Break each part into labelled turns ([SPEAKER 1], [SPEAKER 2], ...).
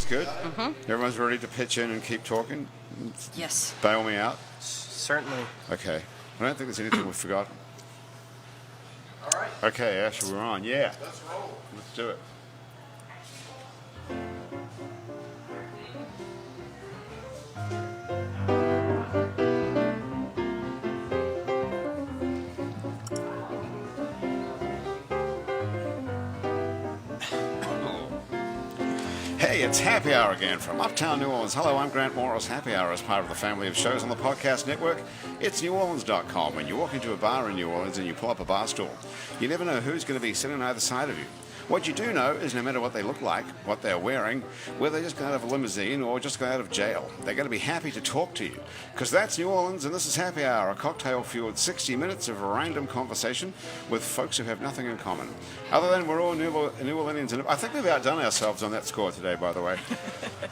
[SPEAKER 1] good? Everyone's ready to pitch in and keep talking?
[SPEAKER 2] Yes.
[SPEAKER 1] Bail me out?
[SPEAKER 3] Certainly.
[SPEAKER 1] Okay. I don't think there's anything we've forgotten.
[SPEAKER 4] All right.
[SPEAKER 1] Okay, Ash, we're on. Yeah.
[SPEAKER 4] Let's roll.
[SPEAKER 1] Let's do it. Hey, it's Happy Hour again from Uptown New Orleans. Hello, I'm Grant Morris. Happy Hour is part of the family of shows on the podcast network. It's neworleans.com. When you walk into a bar in New Orleans and you pull up a bar stool, you never know who's going to be sitting on either side of you. What you do know is no matter what they look like, what they're wearing, whether they just got out of a limousine or just got out of jail, they're going to be happy to talk to you. Because that's New Orleans, and this is Happy Hour, a cocktail-fueled 60 minutes of random conversation with folks who have nothing in common. Other than we're all New Orleanians. I think we've outdone ourselves on that score today, by the way.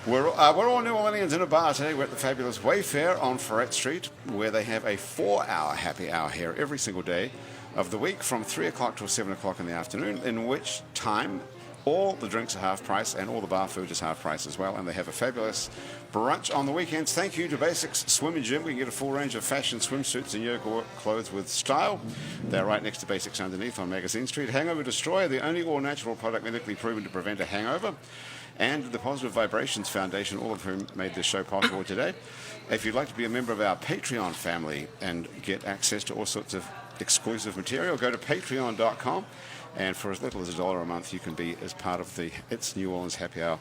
[SPEAKER 1] We're all New Orleanians in a bar today. We're at the fabulous Wayfare on Ferret Street, where they have a 4-hour happy hour here every single day of the week from 3 o'clock till 7 o'clock in the afternoon, in which time all the drinks are half price and all the bar food is half price as well. And they have a fabulous brunch on the weekends. Thank you to Basics Swim and Gym. We can get a full range of fashion swimsuits and yoga clothes with style. They're right next to Basics underneath on Magazine Street. Hangover Destroyer, the only all-natural product medically proven to prevent a hangover. And the Positive Vibrations Foundation, all of whom made this show possible today. If you'd like to be a member of our Patreon family and get access to all sorts of exclusive material, go to patreon.com, and for as little as $1 a month you can be as part of the It's New Orleans Happy Hour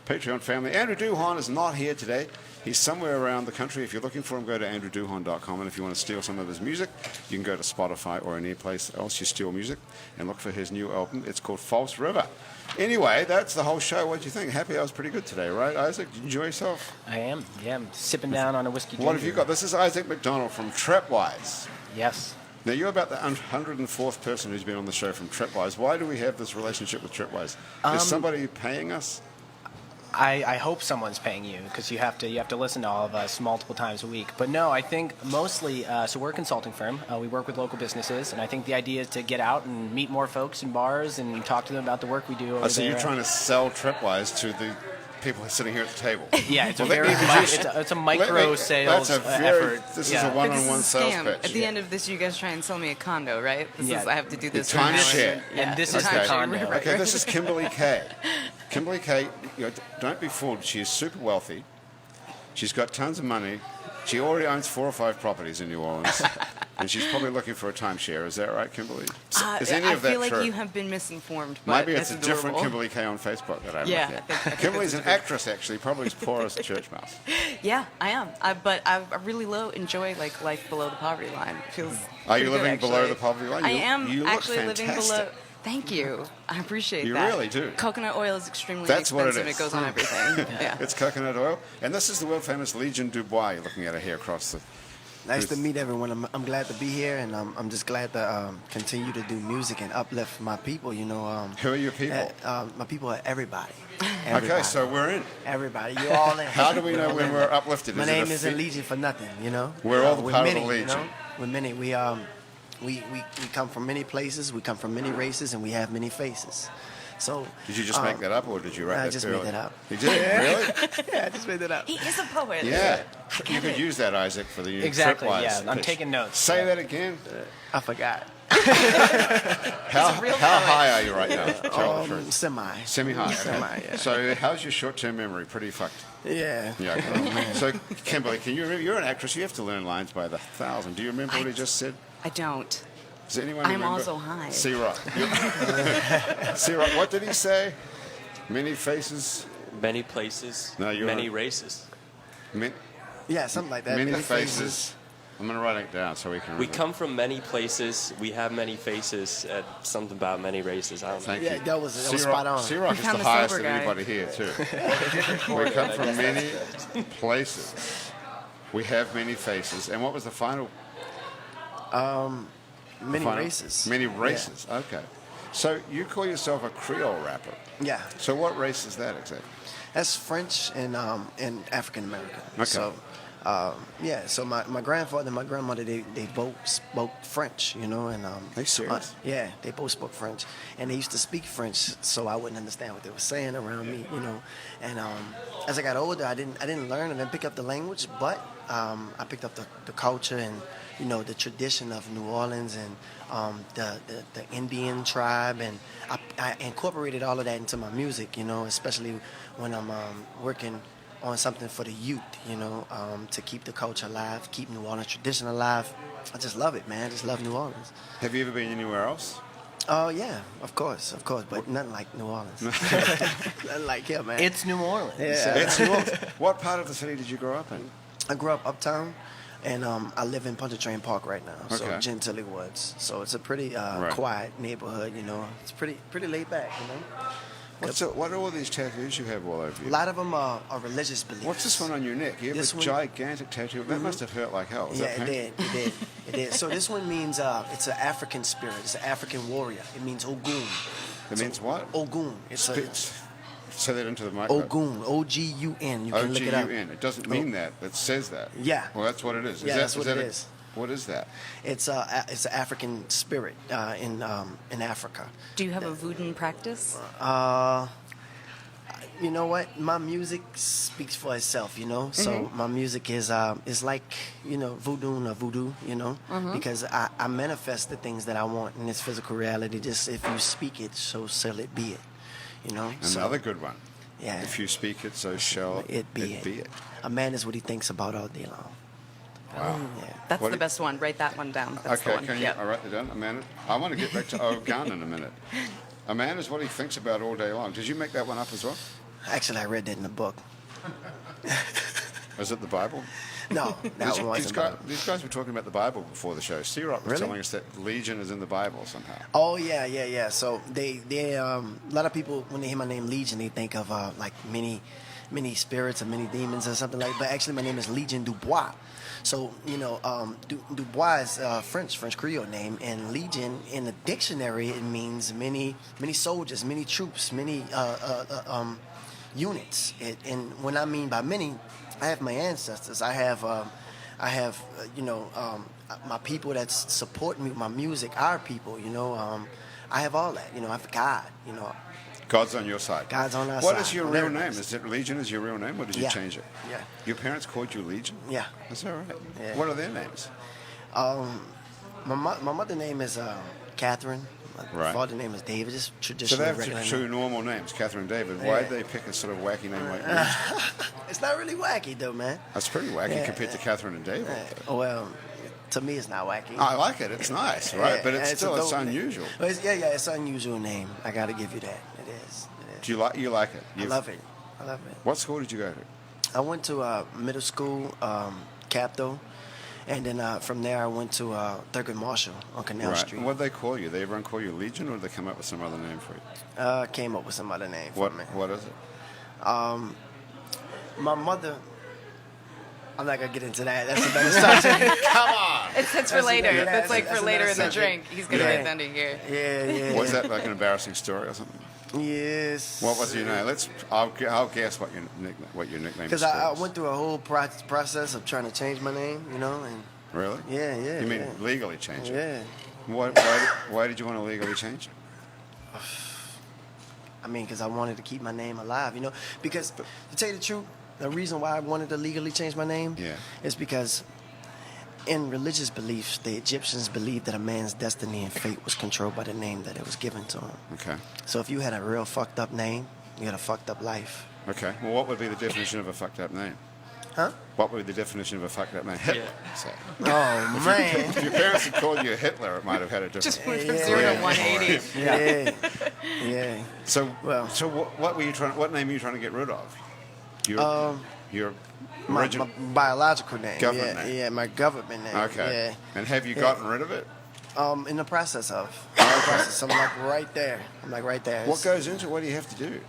[SPEAKER 1] Patreon family. Andrew Duhon is not here today. He's somewhere around the country. If you're looking for him, go to andrewduhon.com, and if you want to steal some of his music, you can go to Spotify or any place else you steal music and look for his new album. It's called False River. Anyway, that's the whole show. What do you think? Happy Hour's pretty good today, right, Isaac? Did you enjoy yourself?
[SPEAKER 3] I am. Yeah, I'm sipping down on a whiskey ginger.
[SPEAKER 1] What have you got? This is Isaac MacDonald from Trapwise.
[SPEAKER 3] Yes.
[SPEAKER 1] Now, you're about the 104th person who's been on the show from Trapwise. Why do we have this relationship with Trapwise? Is somebody paying us?
[SPEAKER 3] I hope someone's paying you, because you have to listen to all of us multiple times a week. But no, I think mostly, so we're a consulting firm. We work with local businesses, and I think the idea is to get out and meet more folks in bars and talk to them about the work we do over
[SPEAKER 1] So
[SPEAKER 3] there.
[SPEAKER 1] you're trying to sell Trapwise to the people sitting here at the table?
[SPEAKER 3] Yeah, it's a micro sales effort.
[SPEAKER 1] This
[SPEAKER 3] yeah.
[SPEAKER 1] is a one-on-one sales pitch.
[SPEAKER 2] At the end of this, you guys try and sell me a condo, right?
[SPEAKER 3] Yeah.
[SPEAKER 2] I have to do this.
[SPEAKER 1] Timeshare.
[SPEAKER 3] And this is
[SPEAKER 1] Okay.
[SPEAKER 3] the condo.
[SPEAKER 1] Okay, this is Kimberly Kaye. Kimberly Kaye, don't be fooled. She is super wealthy. She's got tons of money. She already owns 4 or 5 properties in New Orleans. And she's probably looking for a timeshare. Is that right, Kimberly? Is any of that true?
[SPEAKER 2] I feel like you have been misinformed. But
[SPEAKER 1] maybe it's a
[SPEAKER 2] adorable.
[SPEAKER 1] different Kimberly Kaye on Facebook that I'm
[SPEAKER 2] Yeah,
[SPEAKER 1] looking at.
[SPEAKER 2] I think
[SPEAKER 1] Kimberly's an actress, actually, probably as poor as a church mouse.
[SPEAKER 2] Yeah, I am. But I really enjoy like life below the poverty line. It feels.
[SPEAKER 1] Are you
[SPEAKER 2] pretty
[SPEAKER 1] living
[SPEAKER 2] good,
[SPEAKER 1] below
[SPEAKER 2] actually.
[SPEAKER 1] the poverty line?
[SPEAKER 2] I am
[SPEAKER 1] you look
[SPEAKER 2] actually living
[SPEAKER 1] fantastic.
[SPEAKER 2] below. Thank you. I appreciate
[SPEAKER 1] You
[SPEAKER 2] that.
[SPEAKER 1] really do.
[SPEAKER 2] Coconut oil is extremely
[SPEAKER 1] That's what it
[SPEAKER 2] expensive.
[SPEAKER 1] is.
[SPEAKER 2] It goes on everything. Yeah.
[SPEAKER 1] It's coconut oil. And this is the world-famous Legion Dubois you're looking at it here across the...
[SPEAKER 5] Nice to meet everyone. I'm glad to be here, and I'm just glad to continue to do music and uplift my people. You know,
[SPEAKER 1] Who are your people?
[SPEAKER 5] My people are everybody.
[SPEAKER 1] Okay, so we're in.
[SPEAKER 5] Everybody, you're all in.
[SPEAKER 1] How do we know when we're uplifted?
[SPEAKER 5] My
[SPEAKER 1] Is it
[SPEAKER 5] name
[SPEAKER 1] a
[SPEAKER 5] isn't
[SPEAKER 1] feat?
[SPEAKER 5] Legion for nothing. You know,
[SPEAKER 1] We're all the
[SPEAKER 5] we're
[SPEAKER 1] part of
[SPEAKER 5] many,
[SPEAKER 1] the Legion.
[SPEAKER 5] You know? We're many. We come from many places. We come from many races, and we have many faces. So.
[SPEAKER 1] Did you just make that up, or did you write that
[SPEAKER 5] I just made that up.
[SPEAKER 1] You did? Really?
[SPEAKER 5] Yeah, I just made that up.
[SPEAKER 2] He is a poet.
[SPEAKER 1] Yeah. You could use that, Isaac, for the
[SPEAKER 3] Exactly,
[SPEAKER 1] Tripwise
[SPEAKER 3] yeah. I'm
[SPEAKER 1] pitch.
[SPEAKER 3] taking notes.
[SPEAKER 1] Say that again.
[SPEAKER 5] I forgot.
[SPEAKER 1] How high are you right now? Tell the truth.
[SPEAKER 5] Semi.
[SPEAKER 1] Semi-high. Okay.
[SPEAKER 5] Semi, yeah.
[SPEAKER 1] So how's your short-term memory? Pretty fucked.
[SPEAKER 5] Yeah.
[SPEAKER 1] Yeah. Okay. So, Kimberly, can you remember? You're an actress. You have to learn lines by the 1,000. Do you remember what he just said?
[SPEAKER 2] I don't.
[SPEAKER 1] Does anyone
[SPEAKER 2] I'm
[SPEAKER 1] remember?
[SPEAKER 2] also high.
[SPEAKER 1] C-Rock. C-Rock, what did he say? Many faces.
[SPEAKER 4] Many places,
[SPEAKER 1] No, you're
[SPEAKER 4] many
[SPEAKER 1] not.
[SPEAKER 4] races.
[SPEAKER 5] Yeah, something like that.
[SPEAKER 1] Many faces. I'm going to write it down so we can
[SPEAKER 4] We
[SPEAKER 1] remember.
[SPEAKER 4] come from many places. We have many faces. Something about many races. I don't know.
[SPEAKER 1] Thank
[SPEAKER 5] Yeah,
[SPEAKER 1] you.
[SPEAKER 5] that was spot on.
[SPEAKER 1] C-Rock
[SPEAKER 2] We
[SPEAKER 1] is
[SPEAKER 2] found
[SPEAKER 1] the
[SPEAKER 2] the
[SPEAKER 1] highest
[SPEAKER 2] sober
[SPEAKER 1] of
[SPEAKER 2] guy.
[SPEAKER 1] anybody here, too. We come from many places. We have many faces. And what was the final?
[SPEAKER 5] Many races.
[SPEAKER 1] Many races. Okay. So you call yourself a Creole rapper.
[SPEAKER 5] Yeah.
[SPEAKER 1] So what race is that exactly?
[SPEAKER 5] That's French and African American.
[SPEAKER 1] Okay.
[SPEAKER 5] So Yeah, so my grandfather and my grandmother, they both spoke French, you know, and
[SPEAKER 1] Are you serious?
[SPEAKER 5] yeah, they both spoke French, and they used to speak French, so I wouldn't understand what they were saying around me, you know. And as I got older, I didn't learn and then pick up the language, but I picked up the culture and, you know, the tradition of New Orleans and the Indian tribe, and I incorporated all of that into my music, you know, especially when I'm working on something for the youth, you know, to keep the culture alive, keep New Orleans tradition alive. I just love it, man. I just love New Orleans.
[SPEAKER 1] Have you ever been anywhere else?
[SPEAKER 5] Oh, yeah, of course, but nothing like New Orleans. Nothing like here, man.
[SPEAKER 3] It's New Orleans.
[SPEAKER 5] Yeah.
[SPEAKER 1] It's New Orleans. What part of the city did you grow up in?
[SPEAKER 5] I grew up uptown, and I live in Pontchartrain Park right now, so
[SPEAKER 1] Okay.
[SPEAKER 5] Gentilly Woods. So it's a pretty
[SPEAKER 1] Right.
[SPEAKER 5] quiet neighborhood, you know. It's pretty laid back, you know.
[SPEAKER 1] What are all these tattoos you have all over
[SPEAKER 5] A
[SPEAKER 1] you?
[SPEAKER 5] lot of them are religious beliefs.
[SPEAKER 1] What's this one on your neck? You have
[SPEAKER 5] This
[SPEAKER 1] a
[SPEAKER 5] one?
[SPEAKER 1] gigantic tattoo. That must have hurt like hell. Is
[SPEAKER 5] Yeah,
[SPEAKER 1] that
[SPEAKER 5] it
[SPEAKER 1] painful?
[SPEAKER 5] did. So this one means it's an African spirit. It's an African warrior. It means Ogun.
[SPEAKER 1] It means what?
[SPEAKER 5] Ogun. It's a
[SPEAKER 1] Say that into the microphone.
[SPEAKER 5] Ogun. O-G-U-N. You can look it up.
[SPEAKER 1] O-G-U-N. It doesn't mean that. It says that.
[SPEAKER 5] Yeah.
[SPEAKER 1] Well, that's what it is.
[SPEAKER 5] Yeah, that's what it is.
[SPEAKER 1] What is that?
[SPEAKER 5] It's an African spirit in Africa.
[SPEAKER 2] Do you have a voodoo practice?
[SPEAKER 5] You know what? My music speaks for itself, you know. So my music is like, you know, voodoo, you know, because I manifest the things that I want in this physical reality. Just if you speak it, so shall it be it, you know.
[SPEAKER 1] Another good one.
[SPEAKER 5] Yeah.
[SPEAKER 1] If you speak it, so shall
[SPEAKER 5] it be it. A man is what he thinks about all day long.
[SPEAKER 1] Wow.
[SPEAKER 5] Yeah.
[SPEAKER 2] That's
[SPEAKER 1] What
[SPEAKER 2] the
[SPEAKER 1] do-
[SPEAKER 2] best one. Write that one down. That's the
[SPEAKER 1] Okay,
[SPEAKER 2] one.
[SPEAKER 1] can you?
[SPEAKER 2] Yep.
[SPEAKER 1] I'll write that down. A man. I want to get back to Ogun in a minute. A man is what he thinks about all day long. Did you make that one up as well?
[SPEAKER 5] Actually, I read that in the book.
[SPEAKER 1] Is it the Bible?
[SPEAKER 5] No, that one wasn't.
[SPEAKER 1] These guys were talking about the Bible before the show. C-Rock was
[SPEAKER 5] Really?
[SPEAKER 1] telling us that Legion is in the Bible somehow.
[SPEAKER 5] Oh yeah. So they a lot of people when they hear my name Legion, they think of like many spirits or many demons or something like. But actually, my name is Legion Dubois. So you know, Dubois is French Creole name, and Legion in the dictionary it means many soldiers, many troops, many units. And when I mean by many, I have my ancestors. I have my people that support me with my music, our people, you know. I have all that, you know. I have God, you know.
[SPEAKER 1] God's on your side.
[SPEAKER 5] God's on our
[SPEAKER 1] What
[SPEAKER 5] side.
[SPEAKER 1] is your
[SPEAKER 5] On
[SPEAKER 1] real
[SPEAKER 5] everybody's.
[SPEAKER 1] name? Is it Legion is your real name, or did you
[SPEAKER 5] Yeah.
[SPEAKER 1] change it?
[SPEAKER 5] Yeah.
[SPEAKER 1] Your parents called you Legion?
[SPEAKER 5] Yeah.
[SPEAKER 1] That's all right.
[SPEAKER 5] Yeah.
[SPEAKER 1] What are their names?
[SPEAKER 5] My mother name is Catherine. My
[SPEAKER 1] Right.
[SPEAKER 5] father name is David. Just
[SPEAKER 1] So
[SPEAKER 5] traditional,
[SPEAKER 1] they have
[SPEAKER 5] regular
[SPEAKER 1] two
[SPEAKER 5] name.
[SPEAKER 1] normal names, Catherine and David.
[SPEAKER 5] Yeah.
[SPEAKER 1] Why did they pick a sort of wacky name like Legion?
[SPEAKER 5] It's not really wacky though, man.
[SPEAKER 1] That's pretty wacky
[SPEAKER 5] Yeah.
[SPEAKER 1] compared to Catherine and David.
[SPEAKER 5] Well, to me, it's not wacky.
[SPEAKER 1] I like it. It's nice, right?
[SPEAKER 5] Yeah,
[SPEAKER 1] But it's
[SPEAKER 5] a
[SPEAKER 1] still
[SPEAKER 5] dope name.
[SPEAKER 1] unusual.
[SPEAKER 5] Well, it's an unusual name. I got to give you that. It is.
[SPEAKER 1] Do you like it?
[SPEAKER 5] I love it. I love it.
[SPEAKER 1] What school did you go to?
[SPEAKER 5] I went to middle school, Capto, and then from there I went to Thurgood Marshall on Canal Street.
[SPEAKER 1] What did they call you? They everyone call you Legion, or did they come up with some other name for you?
[SPEAKER 5] Came up with some other name for
[SPEAKER 1] What
[SPEAKER 5] me.
[SPEAKER 1] What is it?
[SPEAKER 5] My mother. I'm not gonna get into that. That's a better subject.
[SPEAKER 1] Come on!
[SPEAKER 2] It's for later.
[SPEAKER 5] yeah,
[SPEAKER 2] That's like
[SPEAKER 5] that's
[SPEAKER 2] for later
[SPEAKER 5] another
[SPEAKER 2] in the
[SPEAKER 5] subject.
[SPEAKER 2] drink. He's gonna
[SPEAKER 5] Yeah.
[SPEAKER 2] get down to here.
[SPEAKER 5] Yeah.
[SPEAKER 1] Was that like an embarrassing story or something?
[SPEAKER 5] Yes.
[SPEAKER 1] What was your name? I'll guess what your nickname is.
[SPEAKER 5] Because I went through a whole process of trying to change my name, you know, and
[SPEAKER 1] Really?
[SPEAKER 5] yeah.
[SPEAKER 1] You mean legally change it?
[SPEAKER 5] Yeah.
[SPEAKER 1] Why did you want to legally change it?
[SPEAKER 5] I mean, because I wanted to keep my name alive, you know. Because to tell you the truth, the reason why I wanted to legally change my name is because in religious beliefs, the Egyptians believed that a man's destiny and fate was controlled by the name that it was given to him.
[SPEAKER 1] Okay.
[SPEAKER 5] So if you had a real fucked up name, you had a fucked up life.
[SPEAKER 1] Okay. Well, what would be the definition of a fucked up name?
[SPEAKER 5] Huh?
[SPEAKER 1] What would be the definition of a fucked up name? Hitler. Say.
[SPEAKER 5] Oh, man.
[SPEAKER 1] If your parents had called you Hitler, it might have had a different.
[SPEAKER 2] Just went from
[SPEAKER 5] Yeah.
[SPEAKER 2] 0 to 180.
[SPEAKER 5] Yeah.
[SPEAKER 1] So,
[SPEAKER 5] Well-
[SPEAKER 1] so what were you trying? What name were you trying to get rid of? Your
[SPEAKER 5] My
[SPEAKER 1] original.
[SPEAKER 5] biological name.
[SPEAKER 1] Government
[SPEAKER 5] yeah,
[SPEAKER 1] name.
[SPEAKER 5] Yeah, my government name.
[SPEAKER 1] Okay. And have you
[SPEAKER 5] Yeah.
[SPEAKER 1] gotten rid of it?
[SPEAKER 5] In the process of. I'm like right there.
[SPEAKER 1] What goes into it? What do you have to do?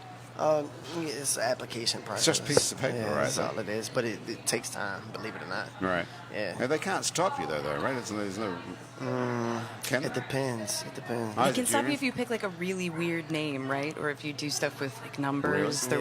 [SPEAKER 5] It's an application process.
[SPEAKER 1] It's just pieces of paper,
[SPEAKER 5] yeah,
[SPEAKER 1] right?
[SPEAKER 5] That's all it is. But it takes time, believe it or not.
[SPEAKER 1] Right.
[SPEAKER 5] Yeah.
[SPEAKER 1] They can't stop you, though, right? There's no... Can
[SPEAKER 5] It depends. It depends.
[SPEAKER 1] Oh,
[SPEAKER 2] They
[SPEAKER 1] is
[SPEAKER 2] can
[SPEAKER 1] it
[SPEAKER 2] stop you
[SPEAKER 1] Junior?
[SPEAKER 2] if you pick like a really weird name, right? Or if you do stuff with like numbers.
[SPEAKER 1] Really?
[SPEAKER 2] There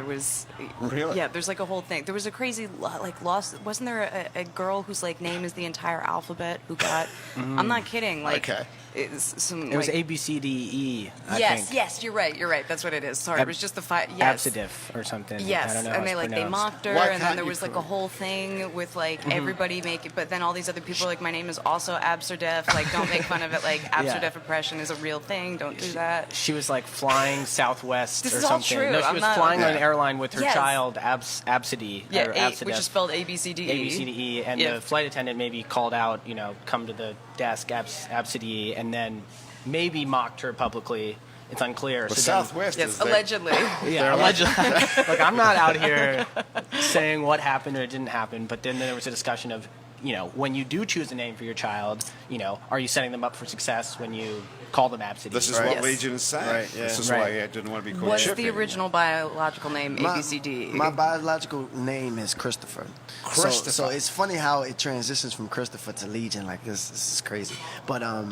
[SPEAKER 2] was.
[SPEAKER 1] Really?
[SPEAKER 2] Yeah, there's like a whole thing. There was a crazy like lost. Wasn't there a girl whose like name is the entire alphabet who got? I'm not kidding. Like,
[SPEAKER 1] Okay.
[SPEAKER 2] it's some.
[SPEAKER 3] It was
[SPEAKER 2] like,
[SPEAKER 3] A, B, C, D, E. I
[SPEAKER 2] Yes,
[SPEAKER 3] think.
[SPEAKER 2] yes, you're right. That's what it is. Sorry, it was just the five. Yes.
[SPEAKER 3] Absidif or something.
[SPEAKER 2] Yes,
[SPEAKER 3] I don't know how
[SPEAKER 2] and
[SPEAKER 3] it's
[SPEAKER 2] they
[SPEAKER 3] pronounced.
[SPEAKER 2] mocked her,
[SPEAKER 1] Why
[SPEAKER 2] and then
[SPEAKER 1] can't
[SPEAKER 2] there
[SPEAKER 1] you
[SPEAKER 2] was like a
[SPEAKER 1] prove-
[SPEAKER 2] whole thing with like everybody making, but then all these other people are like, my name is also Absurdef, like don't make fun of it, like Absurdef oppression is a real thing, don't do that.
[SPEAKER 3] She was like flying Southwest
[SPEAKER 2] This
[SPEAKER 3] or
[SPEAKER 2] is all
[SPEAKER 3] something.
[SPEAKER 2] true.
[SPEAKER 3] No, she
[SPEAKER 2] I'm
[SPEAKER 3] was
[SPEAKER 2] not-
[SPEAKER 3] flying on an
[SPEAKER 1] Yeah.
[SPEAKER 3] airline with her
[SPEAKER 2] Yes.
[SPEAKER 3] child, Absidy.
[SPEAKER 2] Yeah,
[SPEAKER 3] or
[SPEAKER 2] which
[SPEAKER 3] Absidef.
[SPEAKER 2] is spelled ABCDE.
[SPEAKER 3] ABCDE, and
[SPEAKER 2] Yeah.
[SPEAKER 3] the flight attendant maybe called out, come to the desk, Absidy, and then maybe mocked her publicly. It's unclear.
[SPEAKER 1] But
[SPEAKER 3] So then-
[SPEAKER 1] Southwest
[SPEAKER 2] Yes,
[SPEAKER 1] is... they-
[SPEAKER 2] allegedly.
[SPEAKER 3] Yeah, allegedly. Like, I'm not out here saying what happened or it didn't happen, but then there was a discussion of, when you do choose a name for your child, are you setting them up for success when you call them Absidy?
[SPEAKER 1] This is
[SPEAKER 5] Right.
[SPEAKER 1] what
[SPEAKER 2] Yes.
[SPEAKER 1] Legion is saying.
[SPEAKER 5] Right, yeah.
[SPEAKER 1] This is
[SPEAKER 3] Right.
[SPEAKER 1] why he didn't want to be called
[SPEAKER 2] What's
[SPEAKER 1] Chip
[SPEAKER 2] the
[SPEAKER 1] anymore.
[SPEAKER 2] original biological name? ABCD.
[SPEAKER 5] My biological name is Christopher.
[SPEAKER 1] Christopher.
[SPEAKER 5] So it's funny how it transitions from Christopher to Legion. Like this is crazy. But I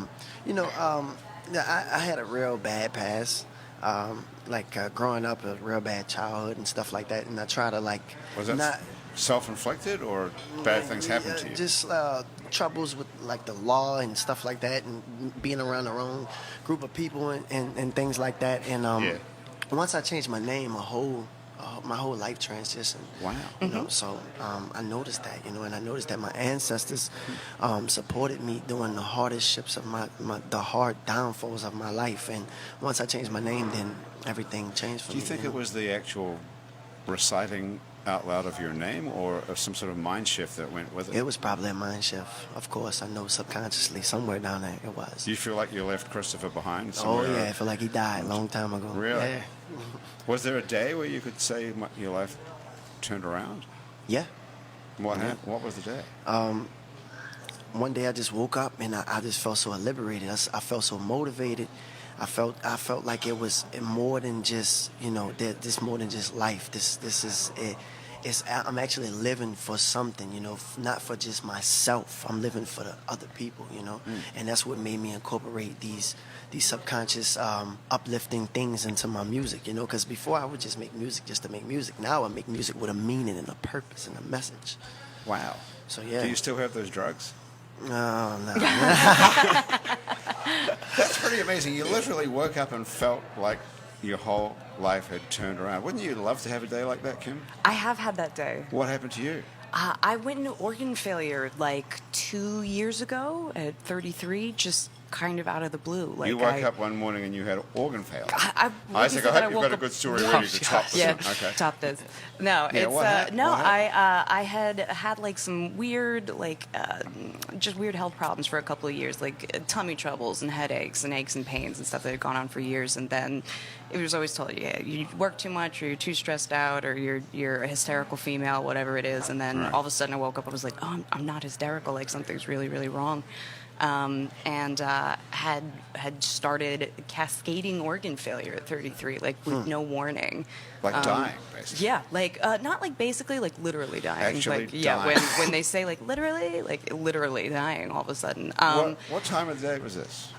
[SPEAKER 5] had a real bad past. Growing up, a real bad childhood and stuff like that. And I try to
[SPEAKER 1] Was that
[SPEAKER 5] not
[SPEAKER 1] self-inflicted or bad things happened to you?
[SPEAKER 5] Just troubles with like the law and stuff like that, and being around the wrong group of people and things like that. And
[SPEAKER 1] Yeah.
[SPEAKER 5] once I changed my name, my whole life transitioned.
[SPEAKER 1] Wow.
[SPEAKER 5] So I noticed that, and I noticed that my ancestors supported me during the hardest ships of the hard downfalls of my life. And once I changed my name, then everything changed for
[SPEAKER 1] Do
[SPEAKER 5] me.
[SPEAKER 1] you think
[SPEAKER 5] know?
[SPEAKER 1] it was the actual reciting out loud of your name or some sort of mind shift that went with it?
[SPEAKER 5] It was probably a mind shift. Of course, I know subconsciously somewhere down there it was.
[SPEAKER 1] Do you feel like you left Christopher behind
[SPEAKER 5] Oh
[SPEAKER 1] somewhere?
[SPEAKER 5] yeah, I feel like he died a long time ago.
[SPEAKER 1] Really?
[SPEAKER 5] Yeah.
[SPEAKER 1] Was there a day where you could say your life turned around?
[SPEAKER 5] Yeah.
[SPEAKER 1] What happened? What was the day?
[SPEAKER 5] One day I just woke up and I just felt so liberated. I felt so motivated. I felt like it was more than just this more than just life. This is it. I'm actually living for something, not for just myself. I'm living for the other people, and that's what made me incorporate these subconscious uplifting things into my music, because before I would just make music just to make music. Now I make music with a meaning and a purpose and a message.
[SPEAKER 1] Wow.
[SPEAKER 5] So yeah.
[SPEAKER 1] Do you still have those drugs?
[SPEAKER 5] No.
[SPEAKER 1] That's pretty amazing. You literally woke up and felt like your whole life had turned around. Wouldn't you love to have a day like that, Kim?
[SPEAKER 2] I have had that day.
[SPEAKER 1] What happened to you?
[SPEAKER 2] I went into organ failure like 2 years ago at 33, just kind of out of the blue. Like
[SPEAKER 1] You woke up one morning and you had organ failure.
[SPEAKER 2] Isaac,
[SPEAKER 1] I hope you've got a good story ready to top this.
[SPEAKER 2] Yeah,
[SPEAKER 1] Okay.
[SPEAKER 2] top this. No,
[SPEAKER 1] Yeah,
[SPEAKER 2] it's
[SPEAKER 1] what happened?
[SPEAKER 2] no.
[SPEAKER 1] What happened?
[SPEAKER 2] I had like some weird, just weird health problems for a couple of years, like tummy troubles and headaches and aches and pains and stuff that had gone on for years. And then it was always told, you work too much, or you're too stressed out, or you're a hysterical female, whatever it is. And then all of a sudden I woke up, I was like, oh, I'm not hysterical. Like something's really, really wrong. And had started cascading organ failure at 33, like with no warning.
[SPEAKER 1] Like dying, basically.
[SPEAKER 2] Yeah, not like basically, like literally dying.
[SPEAKER 1] Actually
[SPEAKER 2] like, yeah,
[SPEAKER 1] dying.
[SPEAKER 2] when they say like literally dying all of a sudden.
[SPEAKER 1] What time of the day was this?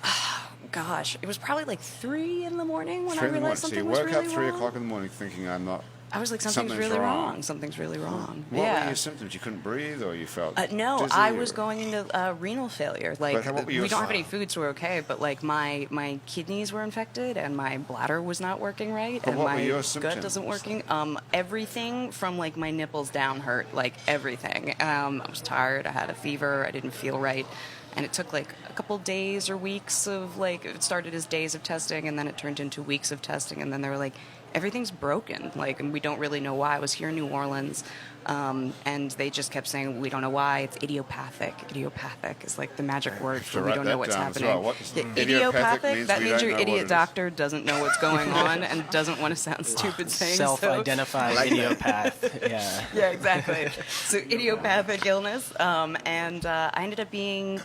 [SPEAKER 2] Gosh, it was probably like 3 in the morning when
[SPEAKER 1] 3
[SPEAKER 2] I
[SPEAKER 1] in the morning.
[SPEAKER 2] realized
[SPEAKER 1] So
[SPEAKER 2] something
[SPEAKER 1] you
[SPEAKER 2] was
[SPEAKER 1] woke
[SPEAKER 2] really
[SPEAKER 1] up 3
[SPEAKER 2] wrong.
[SPEAKER 1] o'clock in the morning thinking, I'm not...
[SPEAKER 2] I was like, something's really wrong. Something's really wrong.
[SPEAKER 1] What
[SPEAKER 2] yeah.
[SPEAKER 1] were your symptoms? You couldn't breathe, or you felt
[SPEAKER 2] No,
[SPEAKER 1] dizzy,
[SPEAKER 2] I was
[SPEAKER 1] or-
[SPEAKER 2] going into renal failure. Like,
[SPEAKER 1] But what were your
[SPEAKER 2] we don't have any
[SPEAKER 1] signs?
[SPEAKER 2] food, so we're okay. But like, my kidneys were infected, and my bladder was not working right,
[SPEAKER 1] But
[SPEAKER 2] and
[SPEAKER 1] what were
[SPEAKER 2] my
[SPEAKER 1] your
[SPEAKER 2] gut
[SPEAKER 1] symptoms?
[SPEAKER 2] doesn't working. Everything from like my nipples down hurt, like everything. I was tired. I had a fever. I didn't feel right. And it took like a couple days or weeks of it started as days of testing, and then it turned into weeks of testing, and then they were like, everything's broken, and we don't really know why. I was here in New Orleans, and they just kept saying, we don't know why. It's idiopathic. Idiopathic is like the magic word for we
[SPEAKER 1] write
[SPEAKER 2] don't know
[SPEAKER 1] that
[SPEAKER 2] what's
[SPEAKER 1] down as
[SPEAKER 2] happening.
[SPEAKER 1] well. What is
[SPEAKER 2] Yeah,
[SPEAKER 1] idiopathic means
[SPEAKER 2] that
[SPEAKER 1] we
[SPEAKER 2] means
[SPEAKER 1] don't
[SPEAKER 2] your
[SPEAKER 1] know what it
[SPEAKER 2] idiot
[SPEAKER 1] is.
[SPEAKER 2] doctor doesn't know what's going on and doesn't want to sound stupid saying so.
[SPEAKER 3] Self-identified idiopath. Yeah.
[SPEAKER 2] Yeah, exactly. So idiopathic illness, and I ended up being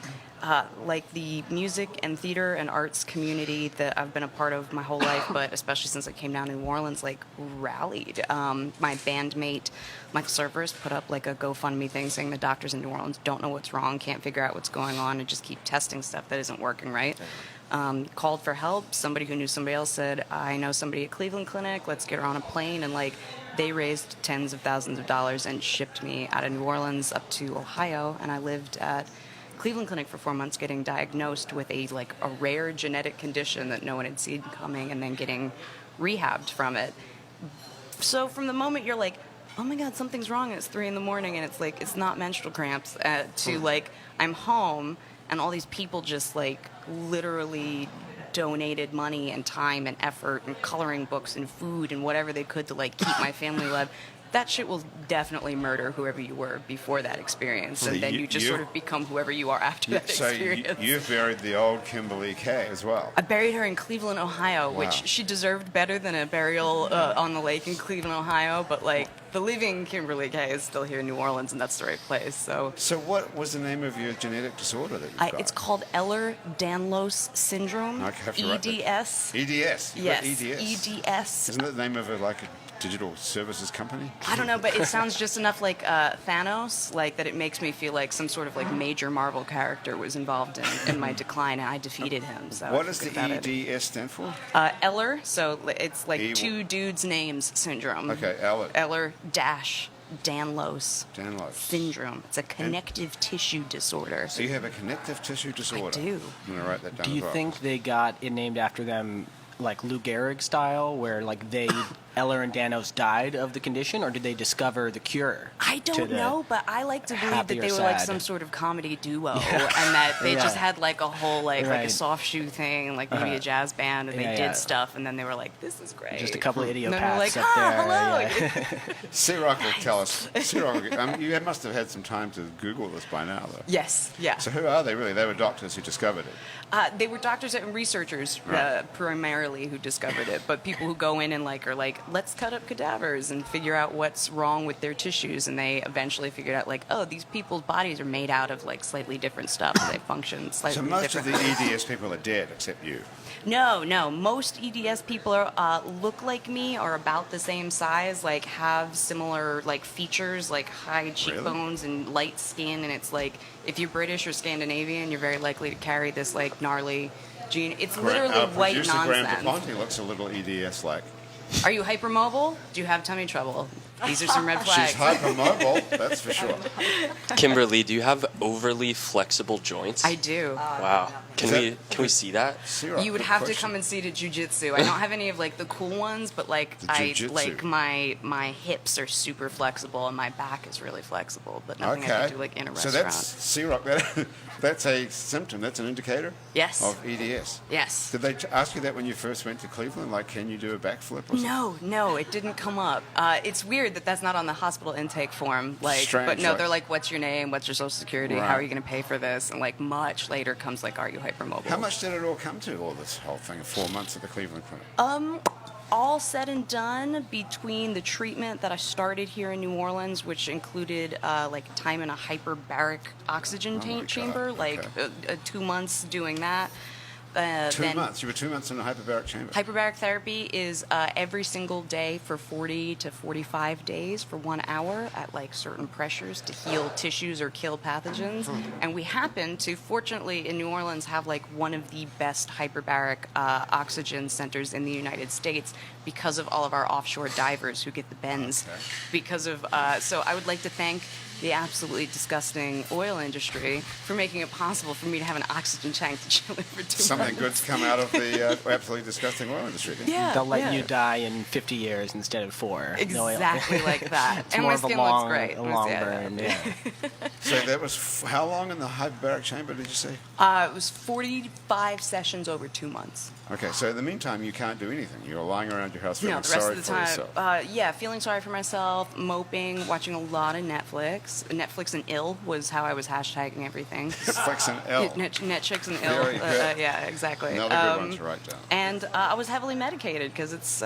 [SPEAKER 2] like the music and theater and arts community that I've been a part of my whole life, but especially since I came down to New Orleans, like rallied. My bandmate, Michael Cerverus, put up like a GoFundMe thing saying the doctors in New Orleans don't know what's wrong, can't figure out what's going on, and just keep testing stuff that isn't working right. Called for help. Somebody who knew somebody else said, I know somebody at Cleveland Clinic, let's get her on a plane. And like, they raised tens of thousands of dollars and shipped me out of New Orleans up to Ohio. And I lived at Cleveland Clinic for 4 months, getting diagnosed with a rare genetic condition that no one had seen coming, and then getting rehabbed from it. So from the moment you're like, oh my God, something's wrong, and it's 3 a.m, and it's like, it's not menstrual cramps, to like, I'm home, and all these people just like literally donated money and time and effort and coloring books and food and whatever they could to like keep my family alive. That shit will definitely murder whoever you were before that experience, and then you just sort of become whoever you are after that experience.
[SPEAKER 1] So you've buried the old Kimberly Kaye as well.
[SPEAKER 2] I buried her in Cleveland, Ohio, which she deserved better than a burial on the lake in Cleveland, Ohio, but like the living Kimberly Kaye is still here in New Orleans, and that's the right place. So
[SPEAKER 1] what was the name of your genetic disorder that you've got?
[SPEAKER 2] It's called Ehlers-Danlos syndrome, EDS.
[SPEAKER 1] EDS?
[SPEAKER 2] Yes,
[SPEAKER 1] EDS.
[SPEAKER 2] EDS.
[SPEAKER 1] Isn't that the name of a digital services company?
[SPEAKER 2] I don't know, but it sounds just enough like Thanos, like that it makes me feel like some sort of like major Marvel character was involved in my decline, and I defeated him. So
[SPEAKER 1] what does the EDS stand for?
[SPEAKER 2] Eller, so it's like two dudes' names syndrome.
[SPEAKER 1] Okay,
[SPEAKER 2] Ehlers-Danlos syndrome. It's a connective tissue disorder.
[SPEAKER 1] So you have a connective tissue disorder.
[SPEAKER 2] I do.
[SPEAKER 1] I'm going to write that down.
[SPEAKER 3] Do you think they got it named after them, like Lou Gehrig style, where like Eller and Danos died of the condition, or did they discover the cure?
[SPEAKER 2] I don't know, but I like to believe that they were like some sort of comedy duo, and that they just had like a whole like a soft shoe thing, and like maybe a jazz band, and they did stuff, and then they were like, "This is great."
[SPEAKER 3] Just a couple of idiopaths
[SPEAKER 2] and then like,
[SPEAKER 3] up there.
[SPEAKER 2] Hello.
[SPEAKER 1] C-Rock will tell us. C-Rock, you must have had some time to Google this by now, though.
[SPEAKER 2] Yes. Yeah.
[SPEAKER 1] So who are they really? They were doctors who discovered it.
[SPEAKER 2] They were doctors and researchers primarily who discovered it, but people who go in and are like, let's cut up cadavers and figure out what's wrong with their tissues, and they eventually figured out like, oh, these people's bodies are made out of like slightly different stuff. They function slightly different.
[SPEAKER 1] So most of the EDS people are dead except you.
[SPEAKER 2] No. Most EDS people look like me, are about the same size, like have similar like features, like high cheekbones and light skin, and it's like if you're British or Scandinavian, you're very likely to carry this like gnarly gene. It's literally white nonsense.
[SPEAKER 1] Graham DePonte looks a little EDS-like.
[SPEAKER 2] Are you hypermobile? Do you have tummy trouble? These are some red flags.
[SPEAKER 1] She's hypermobile, that's for sure.
[SPEAKER 4] Kimberly, do you have overly flexible joints?
[SPEAKER 2] I do.
[SPEAKER 4] Wow. Can we see that?
[SPEAKER 2] You would have to come and see the Jiu Jitsu. I don't have any of like the cool ones, but like my hips are super flexible and my back is really flexible, but nothing I can do like in a restaurant.
[SPEAKER 1] So that's C-Rock. That's a symptom. That's an indicator.
[SPEAKER 2] Yes.
[SPEAKER 1] Of EDS.
[SPEAKER 2] Yes.
[SPEAKER 1] Did they ask you that when you first went to Cleveland? Like, can you do a backflip or something?
[SPEAKER 2] No, it didn't come up. It's weird that that's not on the hospital intake form. Like,
[SPEAKER 1] strange,
[SPEAKER 2] but no,
[SPEAKER 1] right?
[SPEAKER 2] they're like, what's your name? What's your social security?
[SPEAKER 1] Right.
[SPEAKER 2] How are you going to pay for this? And like much later comes like, are you hypermobile?
[SPEAKER 1] How much did it all come to? All this whole thing of 4 months at the Cleveland Clinic.
[SPEAKER 2] All said and done, between the treatment that I started here in New Orleans, which included like time in a hyperbaric oxygen chamber, like 2 months doing that.
[SPEAKER 1] 2 months? You were 2 months in a hyperbaric chamber?
[SPEAKER 2] Hyperbaric therapy is every single day for 40 to 45 days for 1 hour at like certain pressures to heal tissues or kill pathogens. And we happen to, fortunately, in New Orleans have like one of the best hyperbaric oxygen centers in the United States because of all of our offshore divers who get the bends.
[SPEAKER 1] Okay.
[SPEAKER 2] Because of so I would like to thank the absolutely disgusting oil industry for making it possible for me to have an oxygen tank to chill in for 2 months.
[SPEAKER 1] Something good's come out of the absolutely disgusting oil industry.
[SPEAKER 2] Yeah,
[SPEAKER 3] They'll let you die in 50 years instead of 4.
[SPEAKER 2] Exactly like that.
[SPEAKER 3] It's
[SPEAKER 2] and
[SPEAKER 3] more
[SPEAKER 2] my
[SPEAKER 3] of a
[SPEAKER 2] skin
[SPEAKER 3] long,
[SPEAKER 2] looks great.
[SPEAKER 3] a long burn. Yeah.
[SPEAKER 1] So that was how long in the hyperbaric chamber, did you say?
[SPEAKER 2] It was 45 sessions over 2 months.
[SPEAKER 1] Okay, so in the meantime, you can't do anything. You're lying around your house feeling
[SPEAKER 2] No, the rest
[SPEAKER 1] sorry
[SPEAKER 2] of the
[SPEAKER 1] for
[SPEAKER 2] time,
[SPEAKER 1] yourself.
[SPEAKER 2] feeling sorry for myself, moping, watching a lot of Netflix. Netflix and ill was how I was hashtagging everything.
[SPEAKER 1] Netflix and ill.
[SPEAKER 2] Netflix and ill.
[SPEAKER 1] Very good.
[SPEAKER 2] Yeah, exactly.
[SPEAKER 1] Another good one to write down.
[SPEAKER 2] And I was heavily medicated because it's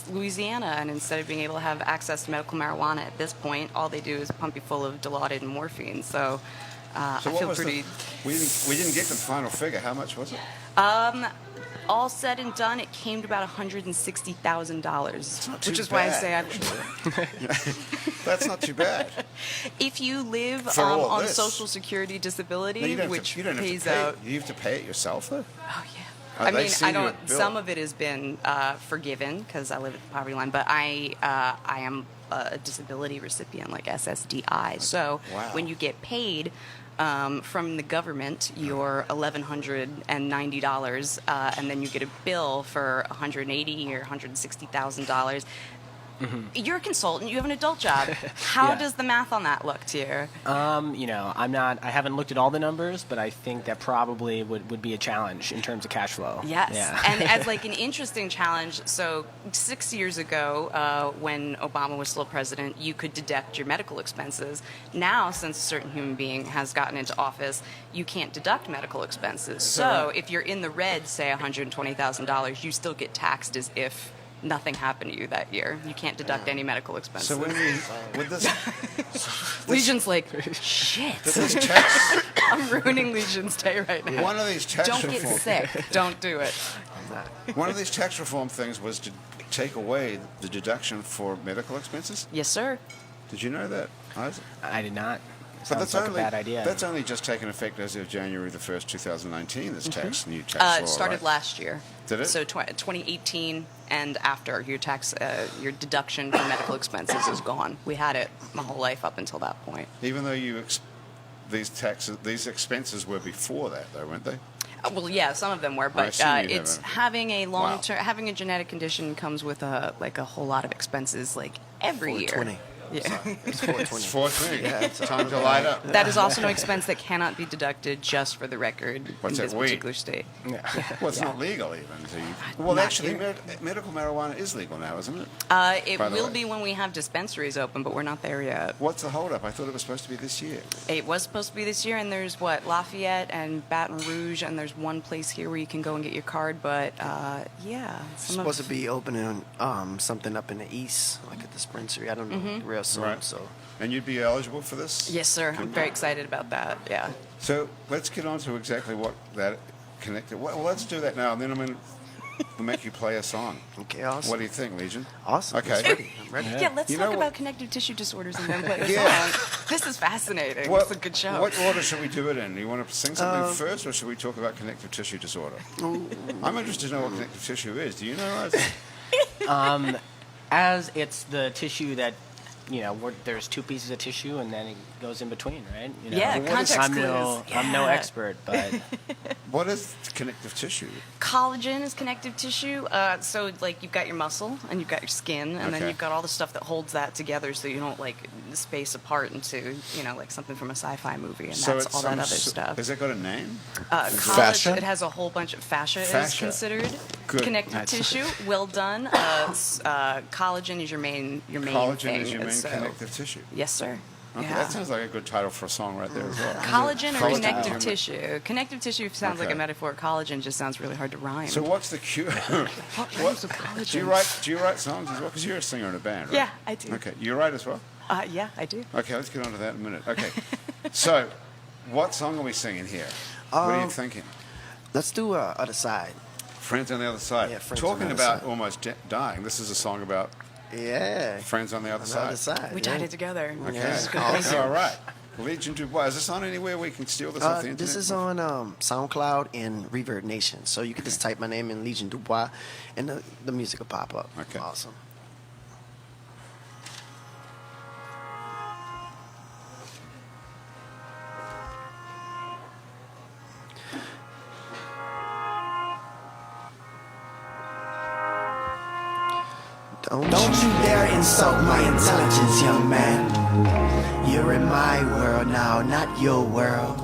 [SPEAKER 2] Louisiana, and instead of being able to have access to medical marijuana at this point, all they do is pump you full of Dilaudid and morphine. So
[SPEAKER 1] So
[SPEAKER 2] I
[SPEAKER 1] what
[SPEAKER 2] feel
[SPEAKER 1] was
[SPEAKER 2] pretty.
[SPEAKER 1] we didn't get the final figure. How much was it?
[SPEAKER 2] All said and done, it came to about $160,000,
[SPEAKER 1] not too
[SPEAKER 2] which is why I
[SPEAKER 1] bad,
[SPEAKER 2] say
[SPEAKER 1] That's not too bad.
[SPEAKER 2] if you live
[SPEAKER 1] For all
[SPEAKER 2] on
[SPEAKER 1] this.
[SPEAKER 2] Social Security disability,
[SPEAKER 1] No, you don't have
[SPEAKER 2] which
[SPEAKER 1] to, you don't have
[SPEAKER 2] pays
[SPEAKER 1] to pay
[SPEAKER 2] out.
[SPEAKER 1] it. You have to pay it yourself, though.
[SPEAKER 2] Oh yeah.
[SPEAKER 1] Oh,
[SPEAKER 2] I
[SPEAKER 1] they
[SPEAKER 2] mean,
[SPEAKER 1] send
[SPEAKER 2] I
[SPEAKER 1] you a
[SPEAKER 2] don't.
[SPEAKER 1] bill.
[SPEAKER 2] Some of it has been forgiven because I live at the poverty line, but I am a disability recipient, like SSDI. So
[SPEAKER 1] Wow.
[SPEAKER 2] when you get paid from the government, your $1,190, and then you get a bill for $180,000 or $160,000. You're a consultant. You have an adult job. How
[SPEAKER 3] Yeah.
[SPEAKER 2] does the math on that look to you?
[SPEAKER 3] I haven't looked at all the numbers, but I think that probably would be a challenge in terms of cash flow.
[SPEAKER 2] Yes,
[SPEAKER 3] Yeah.
[SPEAKER 2] and as like an interesting challenge. So 6 years ago, when Obama was still president, you could deduct your medical expenses. Now, since a certain human being has gotten into office, you can't deduct medical expenses. So if you're in the red, say $120,000, you still get taxed as if nothing happened to you that year. You can't deduct any medical expenses.
[SPEAKER 1] So when we with this
[SPEAKER 2] Legion's like, shit.
[SPEAKER 1] this tax,
[SPEAKER 2] I'm ruining Legion's day right now.
[SPEAKER 1] one of these tax
[SPEAKER 2] Don't get
[SPEAKER 1] reform,
[SPEAKER 2] sick. Don't do it.
[SPEAKER 1] one of these tax reform things was to take away the deduction for medical expenses.
[SPEAKER 2] Yes, sir.
[SPEAKER 1] Did you know that, Isaac?
[SPEAKER 3] I did not.
[SPEAKER 1] But
[SPEAKER 3] Sounds like a bad idea.
[SPEAKER 1] That's only just taken effect as of January the 1st, 2019. This new tax law.
[SPEAKER 2] It started
[SPEAKER 1] right?
[SPEAKER 2] last year.
[SPEAKER 1] Did it?
[SPEAKER 2] So 2018 and after, your your deduction for medical expenses is gone. We had it my whole life up until that point.
[SPEAKER 1] Even though these expenses were before that, though, weren't they?
[SPEAKER 2] Well, yeah, some of them were,
[SPEAKER 1] I
[SPEAKER 2] but
[SPEAKER 1] assume you
[SPEAKER 2] it's
[SPEAKER 1] haven't.
[SPEAKER 2] having a long
[SPEAKER 1] Wow.
[SPEAKER 2] term, having a genetic condition comes with a whole lot of expenses, like every year.
[SPEAKER 5] 420.
[SPEAKER 2] Yeah.
[SPEAKER 5] It's 420.
[SPEAKER 1] It's 420.
[SPEAKER 5] Yeah, it's
[SPEAKER 1] Time to light up.
[SPEAKER 2] That is also an expense that cannot be deducted, just for the record,
[SPEAKER 1] What's
[SPEAKER 2] in
[SPEAKER 1] that,
[SPEAKER 2] this
[SPEAKER 1] weed?
[SPEAKER 2] particular state.
[SPEAKER 1] Well, it's not legal even. So well,
[SPEAKER 2] Not
[SPEAKER 1] actually,
[SPEAKER 2] here.
[SPEAKER 1] medical marijuana is legal now, isn't it?
[SPEAKER 2] It
[SPEAKER 1] By the
[SPEAKER 2] will
[SPEAKER 1] way.
[SPEAKER 2] be when we have dispensaries open, but we're not there yet.
[SPEAKER 1] What's the holdup? I thought it was supposed to be this year.
[SPEAKER 2] It was supposed to be this year, and there's Lafayette and Baton Rouge, and there's one place here where you can go and get your card. But yeah,
[SPEAKER 5] It's supposed to be opening something up in the east, like a dispensary. I don't know, real soon.
[SPEAKER 1] Right.
[SPEAKER 5] So
[SPEAKER 1] And you'd be eligible for this?
[SPEAKER 2] Yes, sir. I'm very excited about that. Yeah.
[SPEAKER 1] So let's get on to exactly what that connected. Well, let's do that now, and then we'll make you play a song.
[SPEAKER 5] okay, awesome.
[SPEAKER 1] What do you think, Legion?
[SPEAKER 5] Awesome.
[SPEAKER 1] Okay.
[SPEAKER 5] It's ready. I'm ready.
[SPEAKER 2] Yeah, let's
[SPEAKER 1] You
[SPEAKER 2] talk
[SPEAKER 1] know
[SPEAKER 2] about
[SPEAKER 1] what-
[SPEAKER 2] connective tissue disorders and then play a
[SPEAKER 1] Yeah.
[SPEAKER 2] song. This is fascinating.
[SPEAKER 1] What-
[SPEAKER 2] It's a good show.
[SPEAKER 1] What order should we do it in? Do you want to sing something first, or should we talk about connective tissue disorder? I'm interested to know what connective tissue is. Do you know?
[SPEAKER 3] As it's the tissue that, there's two pieces of tissue and then it goes in between, right?
[SPEAKER 2] Yeah,
[SPEAKER 1] Well, what is-
[SPEAKER 2] context
[SPEAKER 3] I'm no
[SPEAKER 2] Yeah.
[SPEAKER 3] expert, but
[SPEAKER 1] What is connective tissue?
[SPEAKER 2] Collagen is connective tissue. So, like, you've got your muscle and you've got your skin, and then
[SPEAKER 1] Okay.
[SPEAKER 2] you've got all the stuff that holds that together so you don't, like, space apart into, like something from a sci-fi movie, and
[SPEAKER 1] So
[SPEAKER 2] that's
[SPEAKER 1] it's
[SPEAKER 2] all that
[SPEAKER 1] some
[SPEAKER 2] other
[SPEAKER 1] s-
[SPEAKER 2] stuff.
[SPEAKER 1] Has it got a name?
[SPEAKER 2] Fascia? It has a whole bunch of fascia is
[SPEAKER 1] Fascia.
[SPEAKER 2] considered
[SPEAKER 1] Good.
[SPEAKER 2] connective
[SPEAKER 3] That's-
[SPEAKER 2] tissue. Well done. Collagen is your main
[SPEAKER 1] Collagen
[SPEAKER 2] thing.
[SPEAKER 1] is your main
[SPEAKER 2] so-
[SPEAKER 1] connective tissue.
[SPEAKER 2] Yes, sir.
[SPEAKER 1] Okay,
[SPEAKER 2] Yeah.
[SPEAKER 1] that sounds like a good title for a song right there as well.
[SPEAKER 2] Collagen or
[SPEAKER 1] Collagen is
[SPEAKER 2] connective
[SPEAKER 1] your-
[SPEAKER 2] tissue? Connective tissue sounds like
[SPEAKER 1] Okay.
[SPEAKER 2] a metaphor. Collagen just sounds really hard to rhyme.
[SPEAKER 1] So what's the cue?
[SPEAKER 2] what rhymes with collagen?
[SPEAKER 1] Do you write songs as well? Because you're a singer in a band, right?
[SPEAKER 2] Yeah, I do.
[SPEAKER 1] Okay, you write as well?
[SPEAKER 2] Yeah, I do.
[SPEAKER 1] Okay, let's get on to that in a minute. Okay, so what song are we singing here? What are you thinking?
[SPEAKER 5] Let's do Other Side.
[SPEAKER 1] Friends on the Other Side.
[SPEAKER 5] Yeah, Friends on
[SPEAKER 1] Talking
[SPEAKER 5] the Other
[SPEAKER 1] about
[SPEAKER 5] Side.
[SPEAKER 1] almost dying. This is a song about
[SPEAKER 5] Yeah.
[SPEAKER 1] friends on the other
[SPEAKER 5] On the
[SPEAKER 1] side.
[SPEAKER 5] other side.
[SPEAKER 2] We
[SPEAKER 5] yeah.
[SPEAKER 2] died it together.
[SPEAKER 1] Okay,
[SPEAKER 2] This is good.
[SPEAKER 1] all right. Legion Dubois. Is this on anywhere we can steal this off the internet?
[SPEAKER 5] This is on SoundCloud and Reverb Nation. So you can just type my name in, Legion Dubois, and the music will pop up.
[SPEAKER 1] Okay.
[SPEAKER 5] Awesome. Don't you dare insult my intelligence, young man. You're in my world now, not your world.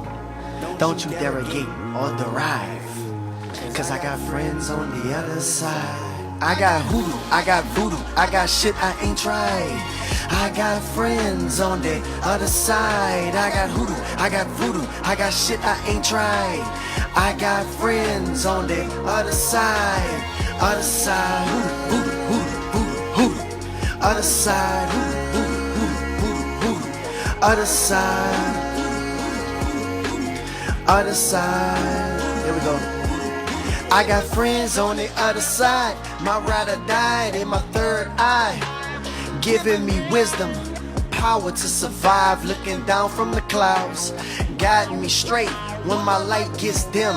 [SPEAKER 5] Don't you derogate or derive. Cause I got friends on the other side. I got hoodoo, I got voodoo, I got shit I ain't tried. I got friends on the other side. I got hoodoo, I got voodoo, I got shit I ain't tried. I got friends on the other side. Other side, hoodoo, hoodoo, hoodoo, hoodoo. Other side, hoodoo, hoodoo, hoodoo, hoodoo, hoodoo. Other side. other side. Here we go. I got friends on the other side. My rider died in my third eye, giving me wisdom, power to survive, looking down from the clouds, guiding me straight when my light gets dim.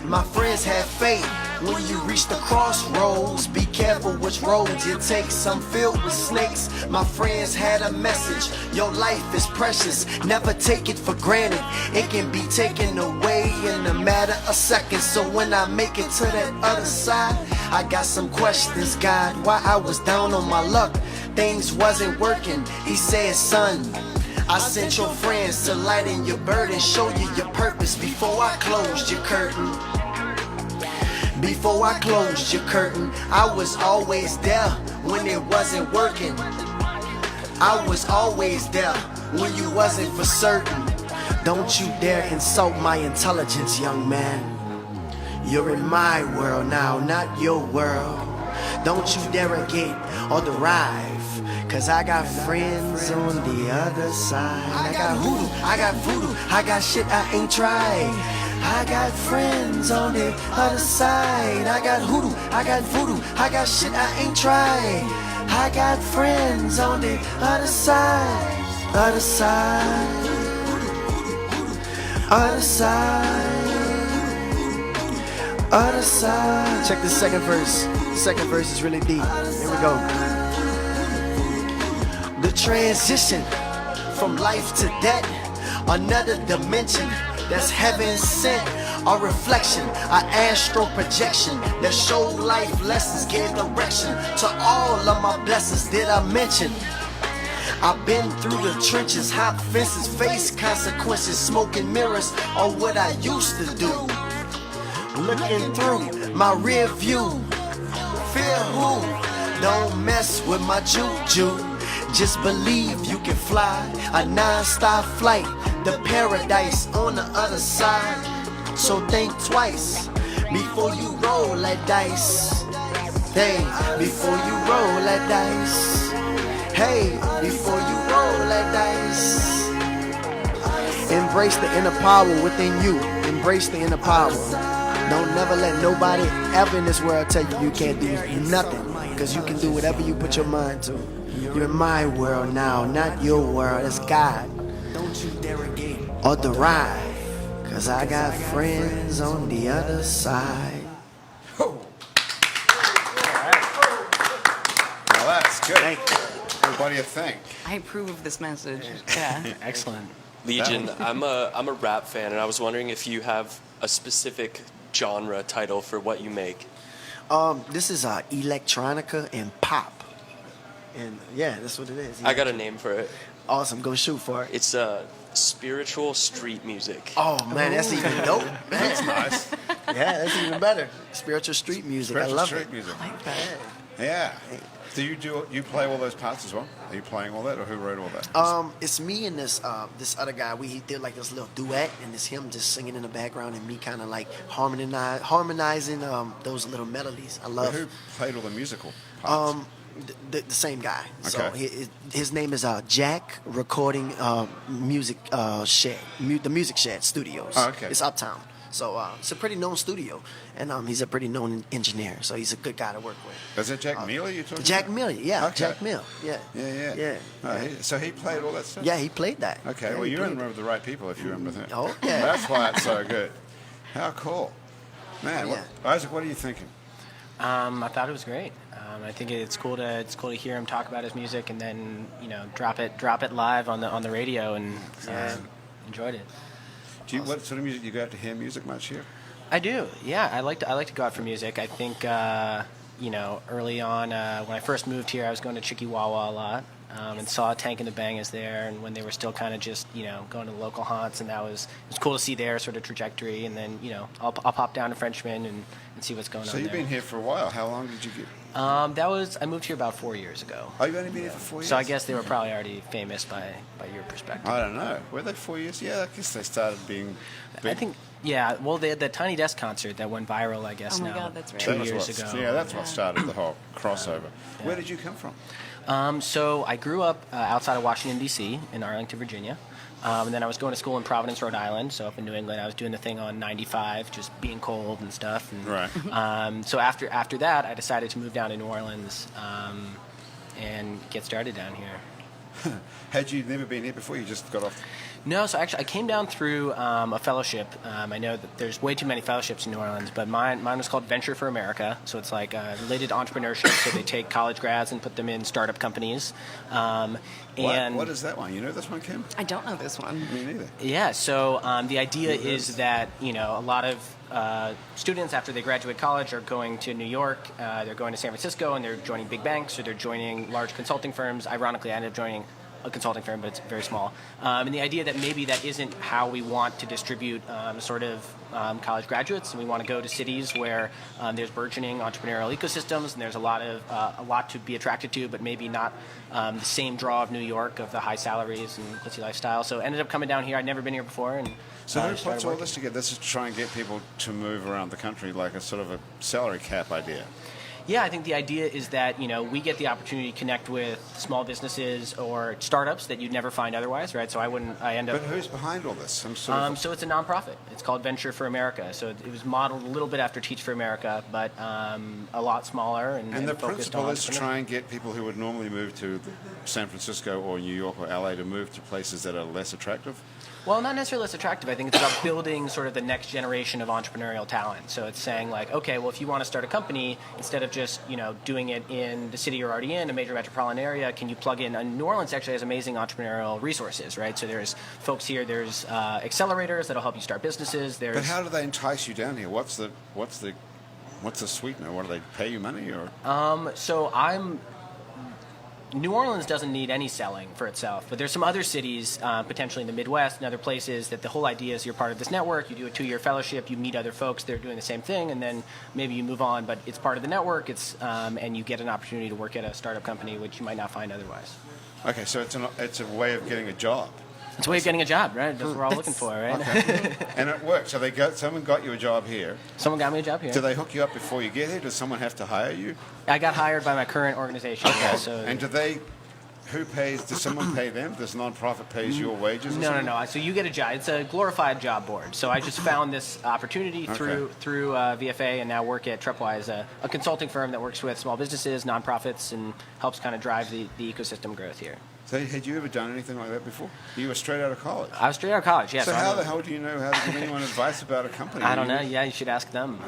[SPEAKER 5] My friends have faith. When you reach the crossroads, be careful which roads you take, some filled with snakes. My friends had a message: your life is precious, never take it for granted. It can be taken away in a matter of seconds. So when I make it to that other side, I got some questions, God, why I was down on my luck, things wasn't working. He said, son, I sent your friends to lighten your burden, show you your purpose before I closed your curtain. Before I closed your curtain, I was always there when it wasn't working. I was always there when you wasn't for certain. Don't you dare insult my intelligence, young man. You're in my world now, not your world. Don't you derogate or derive, cause I got friends on the other side. I got hoodoo, I got voodoo, I got shit I ain't tried. I got friends on the other side. I got hoodoo, I got voodoo, I got shit I ain't tried. I got friends on the other side, other side, other side, other side. Check the second verse. The second verse is really deep. Here we go. The transition from life to death, another dimension. That's heaven sent, a reflection, an astral projection that show life lessons, gave direction to all of my blessings. Did I mention? I've been through the trenches, hop fences, face consequences, smoking mirrors, or what I used to do. Looking through my rear view, fear who? Don't mess with my juju. Just believe you can fly a non-stop flight, the paradise on the other side. So think twice before you roll that dice. Hey, before you roll that dice. Hey, before you roll that dice. Embrace the inner power within you. Embrace the inner power. Don't never let nobody ever in this world tell you you can't do nothing, because you can do whatever you put your mind to. You're in my world now, not your world. It's God. Don't you derogate or derive, cause I got friends on the other side.
[SPEAKER 1] Well, that's good.
[SPEAKER 5] Thank you.
[SPEAKER 1] What do you think?
[SPEAKER 2] I approve of this message. Yeah.
[SPEAKER 3] Excellent.
[SPEAKER 4] Legion, I'm a rap fan, and I was wondering if you have a specific genre title for what you make.
[SPEAKER 5] This is electronica and pop. And yeah, that's what it is.
[SPEAKER 4] I got a name for it.
[SPEAKER 5] Awesome, go shoot for it.
[SPEAKER 4] It's spiritual street music.
[SPEAKER 5] Oh man, that's even dope.
[SPEAKER 1] That's nice.
[SPEAKER 5] Yeah, that's even better. Spiritual street music. I love
[SPEAKER 1] Street
[SPEAKER 5] it.
[SPEAKER 1] music.
[SPEAKER 2] I like that.
[SPEAKER 1] Yeah. Do you play all those parts as well? Are you playing all that, or who wrote all that?
[SPEAKER 5] It's me and this other guy. We did like this little duet, and it's him just singing in the background, and me kind of like harmonizing those little melodies. I
[SPEAKER 1] But
[SPEAKER 5] love.
[SPEAKER 1] who played all the musical parts?
[SPEAKER 5] The same guy. So
[SPEAKER 1] Okay.
[SPEAKER 5] his name is Jack Recording Music Shed, the Music Shed Studios.
[SPEAKER 1] Oh, okay.
[SPEAKER 5] It's Uptown. So it's a pretty known studio, and he's a pretty known engineer. So he's a good guy to work with.
[SPEAKER 1] Is it Jack Miller you're talking
[SPEAKER 5] Jack
[SPEAKER 1] about?
[SPEAKER 5] Miller, yeah,
[SPEAKER 1] Okay.
[SPEAKER 5] Jack Mill, yeah,
[SPEAKER 1] Yeah. Oh, so he played all that stuff?
[SPEAKER 5] yeah. He played that.
[SPEAKER 1] Okay,
[SPEAKER 5] Yeah,
[SPEAKER 1] well,
[SPEAKER 5] he
[SPEAKER 1] you're in
[SPEAKER 5] played
[SPEAKER 1] the room with the right people if you're in with him.
[SPEAKER 5] Oh, yeah.
[SPEAKER 1] That's why it's so good. How cool. Man,
[SPEAKER 5] Yeah.
[SPEAKER 1] Isaac, what are you thinking?
[SPEAKER 3] I thought it was great. I think it's cool to hear him talk about his music and then drop it live on the radio, and enjoyed it.
[SPEAKER 1] What sort of music, you go out to hear music much here?
[SPEAKER 3] I do, yeah. I like to go out for music. I think early on when I first moved here, I was going to Chiquiwawa a lot, and saw Tank and the Bangers there, and when they were still kind of just going to the local haunts, and it was cool to see their sort of trajectory. And then I'll pop down to Frenchman and see what's going on.
[SPEAKER 1] So you've
[SPEAKER 3] there.
[SPEAKER 1] been here for a while. How long did you get?
[SPEAKER 3] I moved here about 4 years ago.
[SPEAKER 1] Oh, you've only been here for 4 years?
[SPEAKER 3] So I guess they were probably already famous by your perspective.
[SPEAKER 1] I don't know. Were they 4 years? Yeah, I guess they started being big.
[SPEAKER 3] I think, yeah. Well, they had the Tiny Desk concert that went viral, I guess,
[SPEAKER 2] Oh my
[SPEAKER 3] now.
[SPEAKER 2] God, that's right.
[SPEAKER 3] 2
[SPEAKER 1] That was
[SPEAKER 3] years
[SPEAKER 1] what-
[SPEAKER 3] ago.
[SPEAKER 1] Yeah, that's what started the whole crossover.
[SPEAKER 3] Yeah.
[SPEAKER 1] Where did you come from?
[SPEAKER 3] So I grew up outside of Washington, D.C. in Arlington, Virginia. And then I was going to school in Providence, Rhode Island. So up in New England, I was doing the thing on 95, just being cold and stuff. And,
[SPEAKER 1] Right.
[SPEAKER 3] so after that, I decided to move down to New Orleans and get started down here.
[SPEAKER 1] Had you never been here before? You just got off?
[SPEAKER 3] No, so actually I came down through a fellowship. I know that there's way too many fellowships in New Orleans, but mine was called Venture for America. So it's like related to entrepreneurship. So they take college grads and put them in startup companies. And
[SPEAKER 1] what is that one? You know this one, Kim?
[SPEAKER 2] I don't know this one.
[SPEAKER 1] Me neither.
[SPEAKER 3] yeah, so the idea is that a lot of students after they graduate college are going to New York, they're going to San Francisco, and they're joining big banks or they're joining large consulting firms. Ironically, I ended up joining a consulting firm, but it's very small. And the idea that maybe that isn't how we want to distribute college graduates, and we want to go to cities where there's burgeoning entrepreneurial ecosystems, and there's a lot to be attracted to, but maybe not the same draw of New York of the high salaries and glitzy lifestyle. So ended up coming down here. I'd never been here before, and
[SPEAKER 1] So who
[SPEAKER 3] started
[SPEAKER 1] puts all
[SPEAKER 3] working.
[SPEAKER 1] this together? This is to try and get people to move around the country, like a sort of a salary cap idea.
[SPEAKER 3] Yeah, I think the idea is that we get the opportunity to connect with small businesses or startups that you'd never find otherwise, right? So I end up.
[SPEAKER 1] But who's behind all this? Some sort of
[SPEAKER 3] So it's a nonprofit. It's called Venture for America. So it was modeled a little bit after Teach for America, but a lot smaller and
[SPEAKER 1] And the
[SPEAKER 3] focused
[SPEAKER 1] principle
[SPEAKER 3] on
[SPEAKER 1] is to try and get people who would normally move to San Francisco or New York or LA to move to places that are less attractive.
[SPEAKER 3] Well, not necessarily less attractive. I think it's about building sort of the next generation of entrepreneurial talent. So it's saying like, okay, well, if you want to start a company, instead of just doing it in the city you're already in, a major metropolitan area, can you plug in? New Orleans actually has amazing entrepreneurial resources, right? So there's folks here. There's accelerators that'll help you start businesses. There's
[SPEAKER 1] But how do they entice you down here? What's the sweetener? What do they pay you money or?
[SPEAKER 3] New Orleans doesn't need any selling for itself, but there's some other cities, potentially in the Midwest and other places, that the whole idea is you're part of this network, you do a 2-year fellowship, you meet other folks that are doing the same thing, and then maybe you move on, but it's part of the network, and you get an opportunity to work at a startup company, which you might not find otherwise.
[SPEAKER 1] Okay, so it's a way of getting a job.
[SPEAKER 3] It's a way of getting a job, right? That's what we're all looking for, right?
[SPEAKER 1] Okay. And it worked. So someone got you a job here.
[SPEAKER 3] Someone got me a job here.
[SPEAKER 1] Do they hook you up before you get here? Does someone have to hire you?
[SPEAKER 3] I got hired by my current organization. Yeah, so
[SPEAKER 1] And who pays? Does someone pay them? Does nonprofit pays your wages? Or something?
[SPEAKER 3] No. So you get a job. It's a glorified job board. So I just found this opportunity through VFA, and now work at Trepwise, a consulting firm that works with small businesses, nonprofits, and helps kind of drive the ecosystem growth here.
[SPEAKER 1] So had you ever done anything like that before? You were straight out of college.
[SPEAKER 3] I was straight out of college, yes.
[SPEAKER 1] So how the hell do you know how to give anyone advice about a company?
[SPEAKER 3] I don't know. Yeah, you should ask them.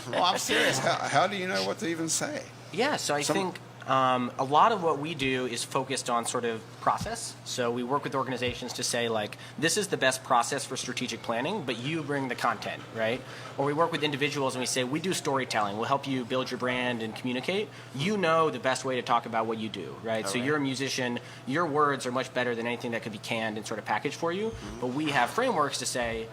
[SPEAKER 1] Well, I'm serious. How do you know what to even say?
[SPEAKER 3] Yeah, so I think a lot of what we do is focused on sort of process. So we work with organizations to say, like, this is the best process for strategic planning, but you bring the content, right? Or we work with individuals and we say, we do storytelling. We'll help you build your brand and communicate. You know the best way to talk about what you do, right? So you're a musician. Your words are much better than anything that could be canned and sort of packaged for you. But we have frameworks to say,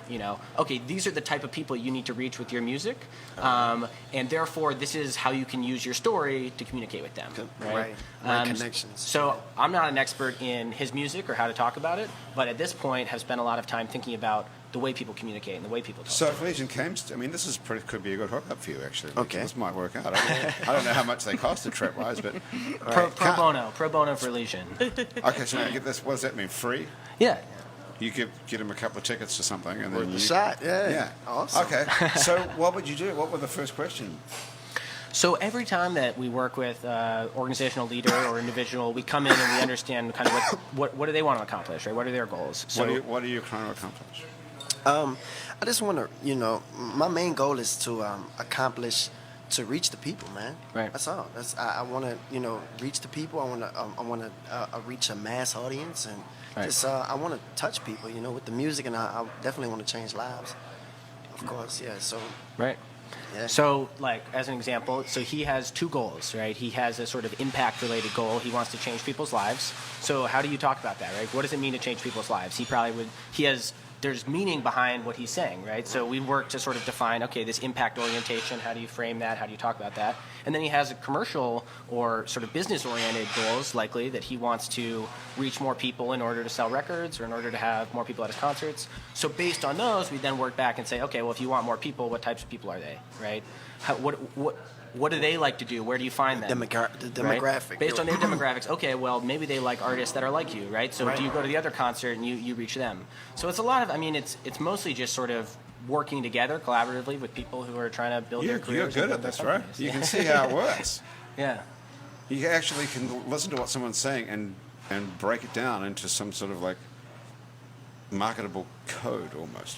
[SPEAKER 3] okay, these are the type of people you need to reach with your music. And therefore, this is how you can use your story to communicate with them. Right.
[SPEAKER 5] Connections.
[SPEAKER 3] So I'm not an expert in his music or how to talk about it, but at this point have spent a lot of time thinking about the way people communicate and the way people talk.
[SPEAKER 1] So if Legion came, this could be a good hookup for you, actually.
[SPEAKER 5] Okay.
[SPEAKER 1] This might work out. I don't know how much they cost at Trepwise, but
[SPEAKER 3] Pro bono for Legion.
[SPEAKER 1] Okay, so now get this. What does that mean? Free?
[SPEAKER 3] Yeah.
[SPEAKER 1] You could get him a couple of tickets to something, and then
[SPEAKER 5] Worth a shot. Yeah. Awesome.
[SPEAKER 1] Okay. So what would you do? What were the first question?
[SPEAKER 3] So every time that we work with organizational leader or individual, we come in and we understand kind of what do they want to accomplish, right? What are their goals? So
[SPEAKER 1] What are you trying to accomplish?
[SPEAKER 5] I just want to, my main goal is to to reach the people, man.
[SPEAKER 3] Right.
[SPEAKER 5] That's all. I want to, reach the people. I want to reach a mass audience, and I want to touch people, with the music, and I definitely want to change lives. Of course, yeah. So.
[SPEAKER 3] Right.
[SPEAKER 5] Yeah.
[SPEAKER 3] So, like, as an example, so he has 2 goals, right? He has a sort of impact-related goal. He wants to change people's lives. So how do you talk about that, right? What does it mean to change people's lives? There's meaning behind what he's saying, right? So we work to sort of define, okay, this impact orientation, how do you frame that? How do you talk about that? And then he has a commercial or sort of business-oriented goals, likely, that he wants to reach more people in order to sell records or in order to have more people at his concerts. So based on those, we then work back and say, okay, well, if you want more people, what types of people are they, right? What do they like to do? Where do you find them?
[SPEAKER 5] The demographic.
[SPEAKER 3] Right? Based on their demographics, okay, well, maybe they like artists that are like you, right? So do you go to the other concert and you reach them? So it's a lot of, I mean, it's mostly just sort of working together collaboratively with people who are trying to build their careers.
[SPEAKER 1] You're good at this, right? You can see how it works.
[SPEAKER 3] Yeah.
[SPEAKER 1] You actually can listen to what someone's saying and break it down into some sort of like marketable code almost.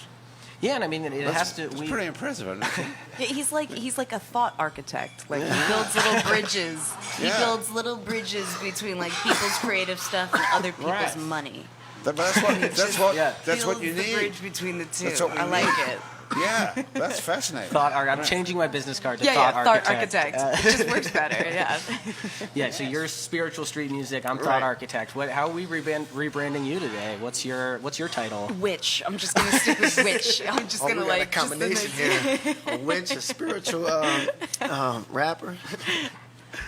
[SPEAKER 3] Yeah, and I mean, it has to.
[SPEAKER 1] It's pretty impressive, isn't it?
[SPEAKER 2] He's like a thought architect. Like he builds little bridges. He builds little bridges between like people's creative stuff and other people's money.
[SPEAKER 1] That's what you
[SPEAKER 2] The
[SPEAKER 1] need.
[SPEAKER 2] bridge between the two.
[SPEAKER 1] That's what we
[SPEAKER 2] I like
[SPEAKER 1] need.
[SPEAKER 2] it.
[SPEAKER 1] Yeah, that's fascinating.
[SPEAKER 3] I'm changing my business card to
[SPEAKER 2] Thought
[SPEAKER 3] thought
[SPEAKER 2] architect. It just works better. Yeah.
[SPEAKER 3] Yeah. So you're spiritual street music. I'm thought architect. How are we rebranding you today? What's your title?
[SPEAKER 2] Witch. I'm just gonna stick with witch. I'm just gonna
[SPEAKER 5] we got
[SPEAKER 2] like
[SPEAKER 5] a combination here: a witch, a spiritual rapper.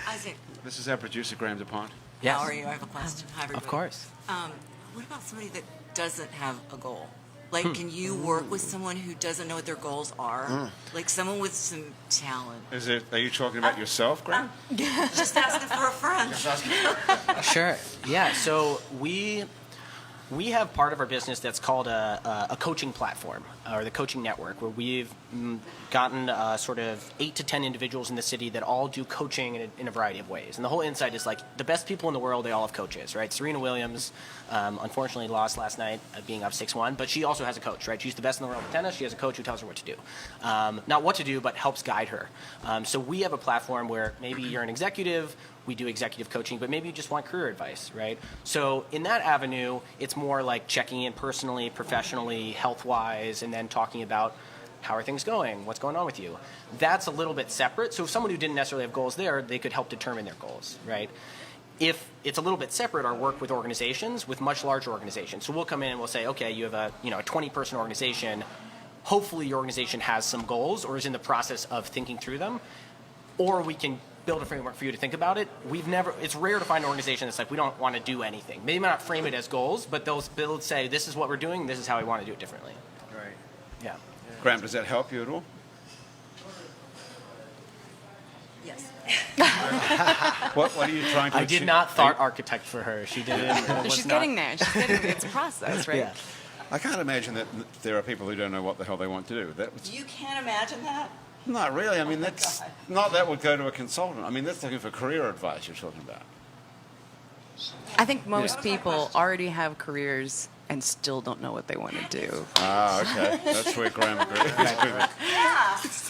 [SPEAKER 6] Isaac,
[SPEAKER 1] This is our producer, Graham DuPont.
[SPEAKER 3] Yes.
[SPEAKER 6] how are you? I have a question. Hi, everybody.
[SPEAKER 3] Of course.
[SPEAKER 6] What about somebody that doesn't have a goal? Like, can you work with someone who doesn't know what their goals are? Like someone with some talent.
[SPEAKER 1] Are you talking about yourself, Graham?
[SPEAKER 6] Just asking for a friend.
[SPEAKER 3] Sure. Yeah. So we have part of our business that's called a coaching platform, or the coaching network, where we've gotten sort of 8 to 10 individuals in the city that all do coaching in a variety of ways. And the whole insight is like the best people in the world, they all have coaches, right? Serena Williams, unfortunately lost last night, being up 6-1, but she also has a coach, right? She's the best in the world at tennis. She has a coach who tells her what to do. Not what to do, but helps guide her. So we have a platform where maybe you're an executive, we do executive coaching, but maybe you just want career advice, right? So in that avenue, it's more like checking in personally, professionally, health-wise, and then talking about how are things going, what's going on with you. That's a little bit separate. So if someone who didn't necessarily have goals there, they could help determine their goals, right? If it's a little bit separate, our work with organizations, with much larger organizations. So we'll come in and we'll say, okay, you have a 20-person organization. Hopefully your organization has some goals or is in the process of thinking through them, or we can build a framework for you to think about it. It's rare to find an organization that's like, we don't want to do anything. Maybe not frame it as goals, but they'll say, this is what we're doing, this is how we want to do it differently.
[SPEAKER 1] Right.
[SPEAKER 3] Yeah.
[SPEAKER 1] Graham, does that help you at all?
[SPEAKER 6] Yes.
[SPEAKER 1] What are you trying to
[SPEAKER 3] I
[SPEAKER 1] achieve?
[SPEAKER 3] did not thought architect for her. She didn't.
[SPEAKER 2] She's getting there. It's a process, right?
[SPEAKER 3] Yeah.
[SPEAKER 1] I can't imagine that there are people who don't know what the hell they want to do.
[SPEAKER 6] You can't imagine that?
[SPEAKER 1] Not really. I mean, that's not that would go to a consultant. I mean, that's looking for career advice you're talking about.
[SPEAKER 2] I think most people already have careers and still don't know what they want to do.
[SPEAKER 1] Ah, okay. That's where Graham agrees.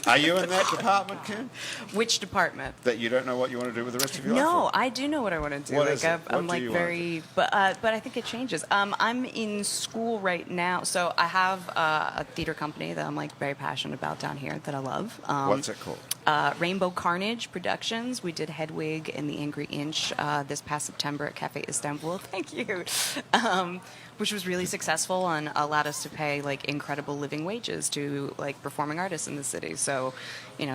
[SPEAKER 1] Are you in that department, Kim?
[SPEAKER 2] Which department?
[SPEAKER 1] That you don't know what you want to do with the rest of your life?
[SPEAKER 2] No,
[SPEAKER 1] or-
[SPEAKER 2] I do know what I want to do.
[SPEAKER 1] What
[SPEAKER 2] like
[SPEAKER 1] is it?
[SPEAKER 2] I'm
[SPEAKER 1] What do
[SPEAKER 2] like
[SPEAKER 1] you wanna
[SPEAKER 2] very, but I think it changes. I'm in school right now, so I have a theater company that I'm like very passionate about down here that I love.
[SPEAKER 1] What's it called?
[SPEAKER 2] Rainbow Carnage Productions. We did Hedwig and the Angry Inch this past September at Cafe Istanbul. Thank you. Which was really successful and allowed us to pay like incredible living wages to like performing artists in the city. So,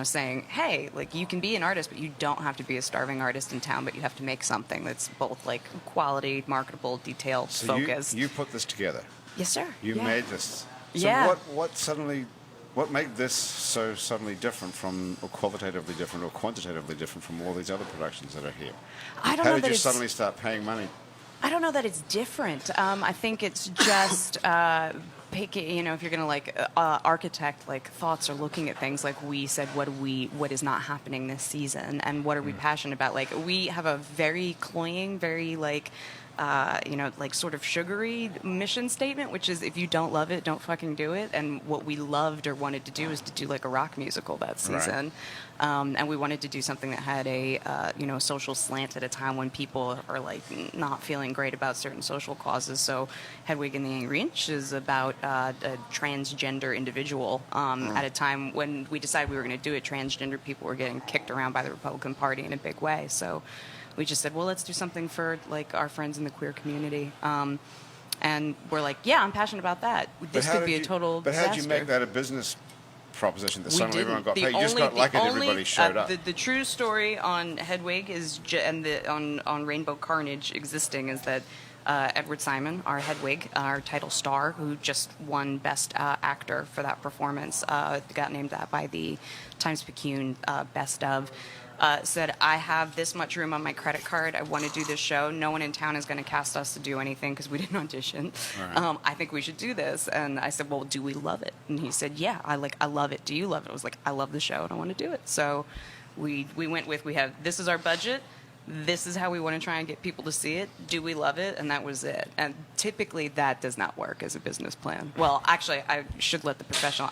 [SPEAKER 2] saying, hey, like you can be an artist, but you don't have to be a starving artist in town, but you have to make something that's both like quality, marketable, detailed,
[SPEAKER 1] So
[SPEAKER 2] focused.
[SPEAKER 1] you put this together.
[SPEAKER 2] Yes, sir.
[SPEAKER 1] You
[SPEAKER 2] Yeah.
[SPEAKER 1] made this. So
[SPEAKER 2] Yeah.
[SPEAKER 1] what made this so suddenly different from, or qualitatively different, or quantitatively different from all these other productions that are here?
[SPEAKER 2] I don't
[SPEAKER 1] How
[SPEAKER 2] know
[SPEAKER 1] did
[SPEAKER 2] that
[SPEAKER 1] you
[SPEAKER 2] it's-
[SPEAKER 1] suddenly start paying money?
[SPEAKER 2] I don't know that it's different. I think it's just picking. If you're gonna architect like thoughts or looking at things, like we said, what is not happening this season, and what are we passionate about? Like we have a very cloying, very sort of sugary mission statement, which is if you don't love it, don't fucking do it. And what we loved or wanted to do is to do like a rock musical that season. And we wanted to do something that had a social slant at a time when people are like not feeling great about certain social causes. So Hedwig and the Angry Inch is about a transgender individual at a time when we decided we were going to do it. Transgender people were getting kicked around by the Republican Party in a big way. So we just said, well, let's do something for like our friends in the queer community. And we're like, yeah, I'm passionate about that. This could be a total
[SPEAKER 1] But
[SPEAKER 2] disaster.
[SPEAKER 1] how did you make that a business proposition that suddenly everyone got
[SPEAKER 2] The
[SPEAKER 1] paid? You just
[SPEAKER 2] only-
[SPEAKER 1] got lucky
[SPEAKER 2] the
[SPEAKER 1] and
[SPEAKER 2] only-
[SPEAKER 1] everybody showed up.
[SPEAKER 2] The true story on Hedwig is on Rainbow Carnage existing is that Edward Simon, our head wig, our title star, who just won Best Actor for that performance, got named that by the Times-Picayune Best of. Said, I have this much room on my credit card. I want to do this show. No one in town is going to cast us to do anything because we didn't audition. Right. I think we should do this. And I said, well, do we love it? And he said, yeah, I love it. Do you love it? I was like, I love the show and I want to do it. So we went with, this is our budget. This is how we want to try and get people to see it. Do we love it? And that was it. And typically that does not work as a business plan. Well, actually, I should let the professional.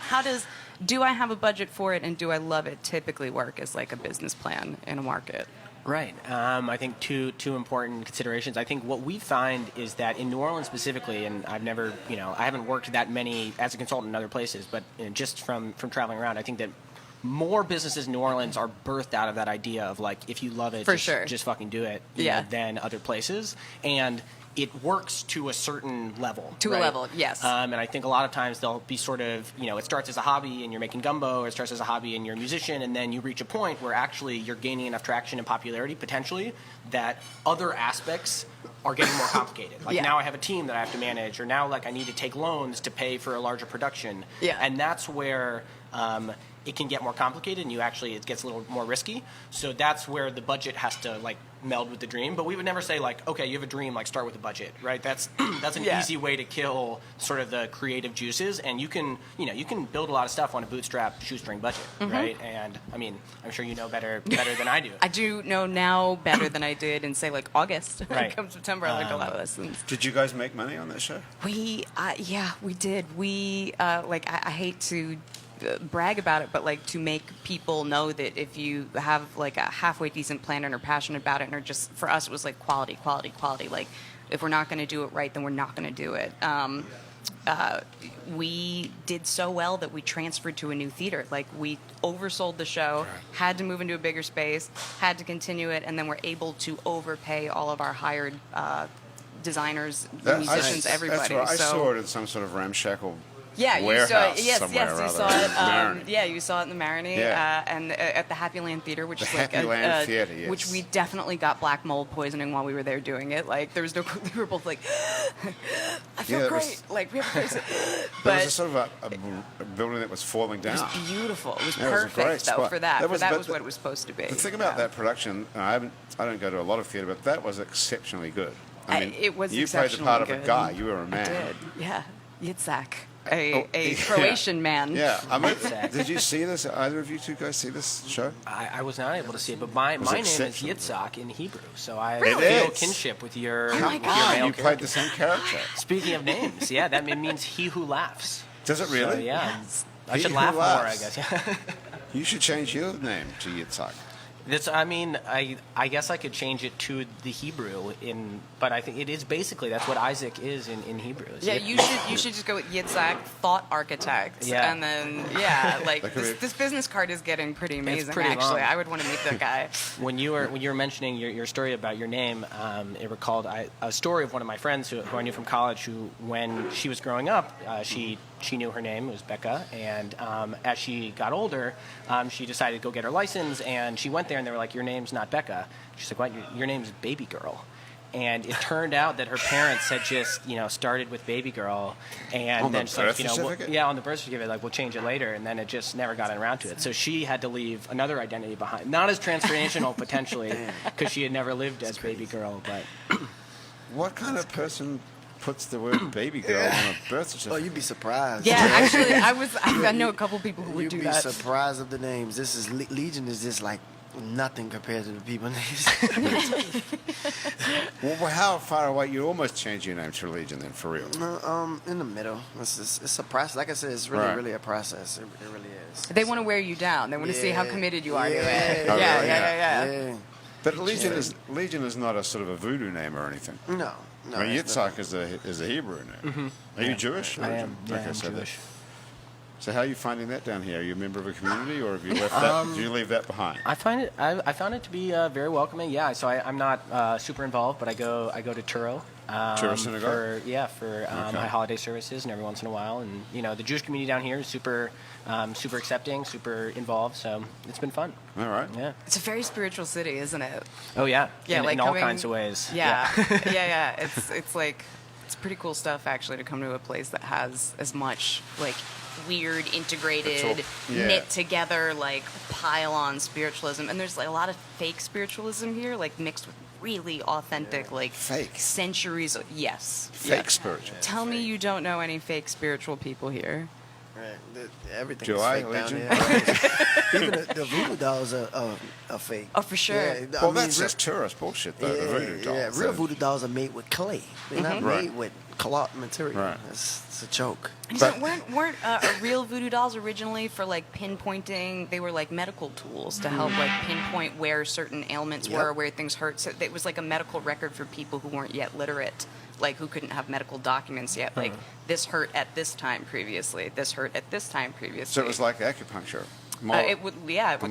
[SPEAKER 2] Do I have a budget for it and do I love it typically work as like a business plan in a market?
[SPEAKER 3] Right. I think two important considerations. I think what we find is that in New Orleans specifically, and I've never, I haven't worked that many as a consultant in other places, but just from traveling around, I think that more businesses in New Orleans are birthed out of that idea of like, if you love it, just fucking do it, than other places. And it works to a certain level.
[SPEAKER 2] A level, yes.
[SPEAKER 3] And I think a lot of times they'll be sort of, it starts as a hobby and you're making gumbo, or it starts as a hobby and you're a musician, and then you reach a point where actually you're gaining enough traction and popularity, potentially, that other aspects are getting more complicated. Like now I have a team that I have to manage, or now like I need to take loans to pay for a larger production. Yeah. And that's where it can get more complicated, and it gets a little more risky. So that's where the budget has to like meld with the dream. But we would never say like, okay, you have a dream, like start with a budget, right? That's an easy way to kill sort of the creative juices, and you can build a lot of stuff on a bootstrap shoestring budget, right? And I mean, I'm sure you know better than I do.
[SPEAKER 2] I do know now better than I did in say like August.
[SPEAKER 3] Right.
[SPEAKER 2] Come September, I learned a lot of lessons.
[SPEAKER 1] Did you guys make money on that show?
[SPEAKER 2] We did. We I hate to brag about it, but like to make people know that if you have like a halfway decent plan and are passionate about it, and are just, for us it was like quality. Like if we're not going to do it right, then we're not going to do it. We did so well that we transferred to a new theater. Like we oversold the show, had to move into a bigger space, had to continue it, and then we're able to overpay all of our hired designers, musicians, everybody.
[SPEAKER 1] That's right. I saw it in some sort of ramshackle
[SPEAKER 2] you saw it. Yes,
[SPEAKER 1] somewhere
[SPEAKER 2] you saw it. You saw it in the Marinade, and at the Happy Land Theater, which is like
[SPEAKER 1] Theater, yes.
[SPEAKER 2] which we definitely got black mold poisoning while we were there doing it. Like there was no, we were both like, I feel great. Like we have a place. But
[SPEAKER 1] there was a sort of a building that was falling down.
[SPEAKER 2] It was beautiful. It was
[SPEAKER 1] perfect,
[SPEAKER 2] was a great spot. For that. That was what it was supposed to be.
[SPEAKER 1] The thing about that production, I don't go to a lot of theater, but that was exceptionally good. I mean,
[SPEAKER 2] it was.
[SPEAKER 1] You played the part of a guy. You were a man.
[SPEAKER 2] I did. Yeah, Yitzhak. A Croatian man.
[SPEAKER 1] Yeah. I mean, did you see this? Either of you two guys see this show?
[SPEAKER 3] I was not able to see it, but my name is Yitzhak in Hebrew, so I
[SPEAKER 1] feel
[SPEAKER 3] kinship with your.
[SPEAKER 2] Oh my God.
[SPEAKER 3] Your male
[SPEAKER 1] you played the same character.
[SPEAKER 3] Speaking of names, that means he who laughs.
[SPEAKER 1] Does it really?
[SPEAKER 3] So, yeah.
[SPEAKER 2] Yes.
[SPEAKER 3] I should laugh more, I guess.
[SPEAKER 1] You should change your name to Yitzhak.
[SPEAKER 3] I guess I could change it to the Hebrew but I think it is basically that's what Isaac is in Hebrew.
[SPEAKER 2] Yeah, you should just go with Yitzhak, thought architect, and then this business card is getting pretty amazing. Actually, long. I would want to meet that guy.
[SPEAKER 3] When you were mentioning your story about your name, it recalled a story of one of my friends who I knew from college, who when she was growing up, she knew her name was Becca, and as she got older, she decided to go get her license, and she went there, and they were like, "Your name's not Becca." She's like, "What? Your name's Baby Girl." And it turned out that her parents had just, started with Baby Girl, and
[SPEAKER 1] on
[SPEAKER 3] then
[SPEAKER 1] the birth certificate?
[SPEAKER 3] on the birth certificate, like we'll change it later, and then it just never got around to it. So she had to leave another identity behind, not as transformational potentially, because she had never lived as Baby Girl, but.
[SPEAKER 1] What kind of person puts the word baby girl on a birth certificate?
[SPEAKER 5] Oh, you'd be surprised.
[SPEAKER 2] Yeah, actually, I know a couple people who would do that.
[SPEAKER 5] You'd be surprised of the names. This is Legion is just like nothing compared to the people names.
[SPEAKER 1] Well, how far away? You almost changed your name to Legion then, for real?
[SPEAKER 5] No, in the middle. It's a process. Like I said, it's really a process. It really is.
[SPEAKER 2] They want to wear you down. They want to see how committed you are to it.
[SPEAKER 1] Yeah. But Legion is not a sort of a voodoo name or anything.
[SPEAKER 5] No.
[SPEAKER 1] I mean, Yitzhak is a Hebrew name. Mm-hmm. Are you Jewish?
[SPEAKER 3] I am.
[SPEAKER 1] Like I
[SPEAKER 3] I'm
[SPEAKER 1] said
[SPEAKER 3] Jewish.
[SPEAKER 1] So how are you finding that down here? Are you a member of a community, or have you left that? Did you leave that behind?
[SPEAKER 3] I found it to be very welcoming. Yeah, so I'm not super involved, but I go to Turo.
[SPEAKER 1] Tourist synagogue?
[SPEAKER 3] For my holiday services and every once in a while. And, the Jewish community down here is super accepting, super involved. So it's been fun.
[SPEAKER 1] All right.
[SPEAKER 3] Yeah.
[SPEAKER 2] It's a very spiritual city, isn't it?
[SPEAKER 3] Oh, yeah.
[SPEAKER 2] Yeah,
[SPEAKER 3] in all kinds of ways.
[SPEAKER 2] Yeah. Yeah. It's like, it's pretty cool stuff, actually, to come to a place that has as much, like, weird, integrated, knit together, like, pile-on spiritualism. And there's, like, a lot of fake spiritualism here, like, mixed with really authentic, like,
[SPEAKER 1] fake
[SPEAKER 2] centuries. Yes.
[SPEAKER 1] Fake spiritual.
[SPEAKER 2] Tell me you don't know any fake spiritual people here.
[SPEAKER 5] Right. Everything's
[SPEAKER 1] Do I,
[SPEAKER 5] fake down
[SPEAKER 1] Legion?
[SPEAKER 5] there. Even the voodoo dolls are fake.
[SPEAKER 2] Oh, for sure.
[SPEAKER 5] Yeah,
[SPEAKER 1] Well, that's just tourist bullshit, though. the voodoo dolls.
[SPEAKER 5] Yeah, real voodoo dolls are made with clay. They're not
[SPEAKER 1] Right.
[SPEAKER 5] made with cloth material.
[SPEAKER 1] Right.
[SPEAKER 5] It's a joke.
[SPEAKER 2] And weren't real voodoo dolls originally for, like, pinpointing? They were like medical tools to help, like, pinpoint where certain ailments were, where things hurt. So it was like a medical record for people who weren't yet literate, like, who couldn't have medical documents yet. Like, this hurt at this time previously. This hurt at this time previously.
[SPEAKER 1] So it was like acupuncture.
[SPEAKER 2] It would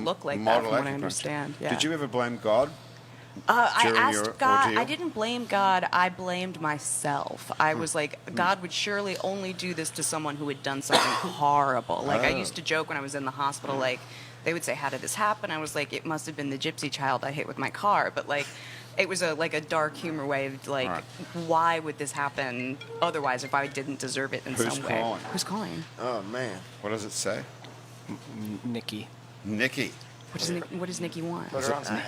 [SPEAKER 2] look like that,
[SPEAKER 1] Model
[SPEAKER 2] from what I
[SPEAKER 1] acupuncture.
[SPEAKER 2] understand. Yeah.
[SPEAKER 1] Did you ever blame God?
[SPEAKER 2] I
[SPEAKER 1] during
[SPEAKER 2] asked
[SPEAKER 1] your
[SPEAKER 2] God.
[SPEAKER 1] ordeal?
[SPEAKER 2] I didn't blame God. I blamed myself. I was like, God would surely only do this to someone who had done something horrible. Like, I used to joke when I was in the hospital, like, they would say, how did this happen? I was like, it must have been the gypsy child I hit with my car. But, like, it was a dark humor way of, like, why would this happen otherwise if I didn't deserve it in some way?
[SPEAKER 1] Calling?
[SPEAKER 2] Who's calling?
[SPEAKER 5] Oh, man.
[SPEAKER 1] What does it say?
[SPEAKER 3] Nikki.
[SPEAKER 1] Nikki.
[SPEAKER 2] What does Nikki want?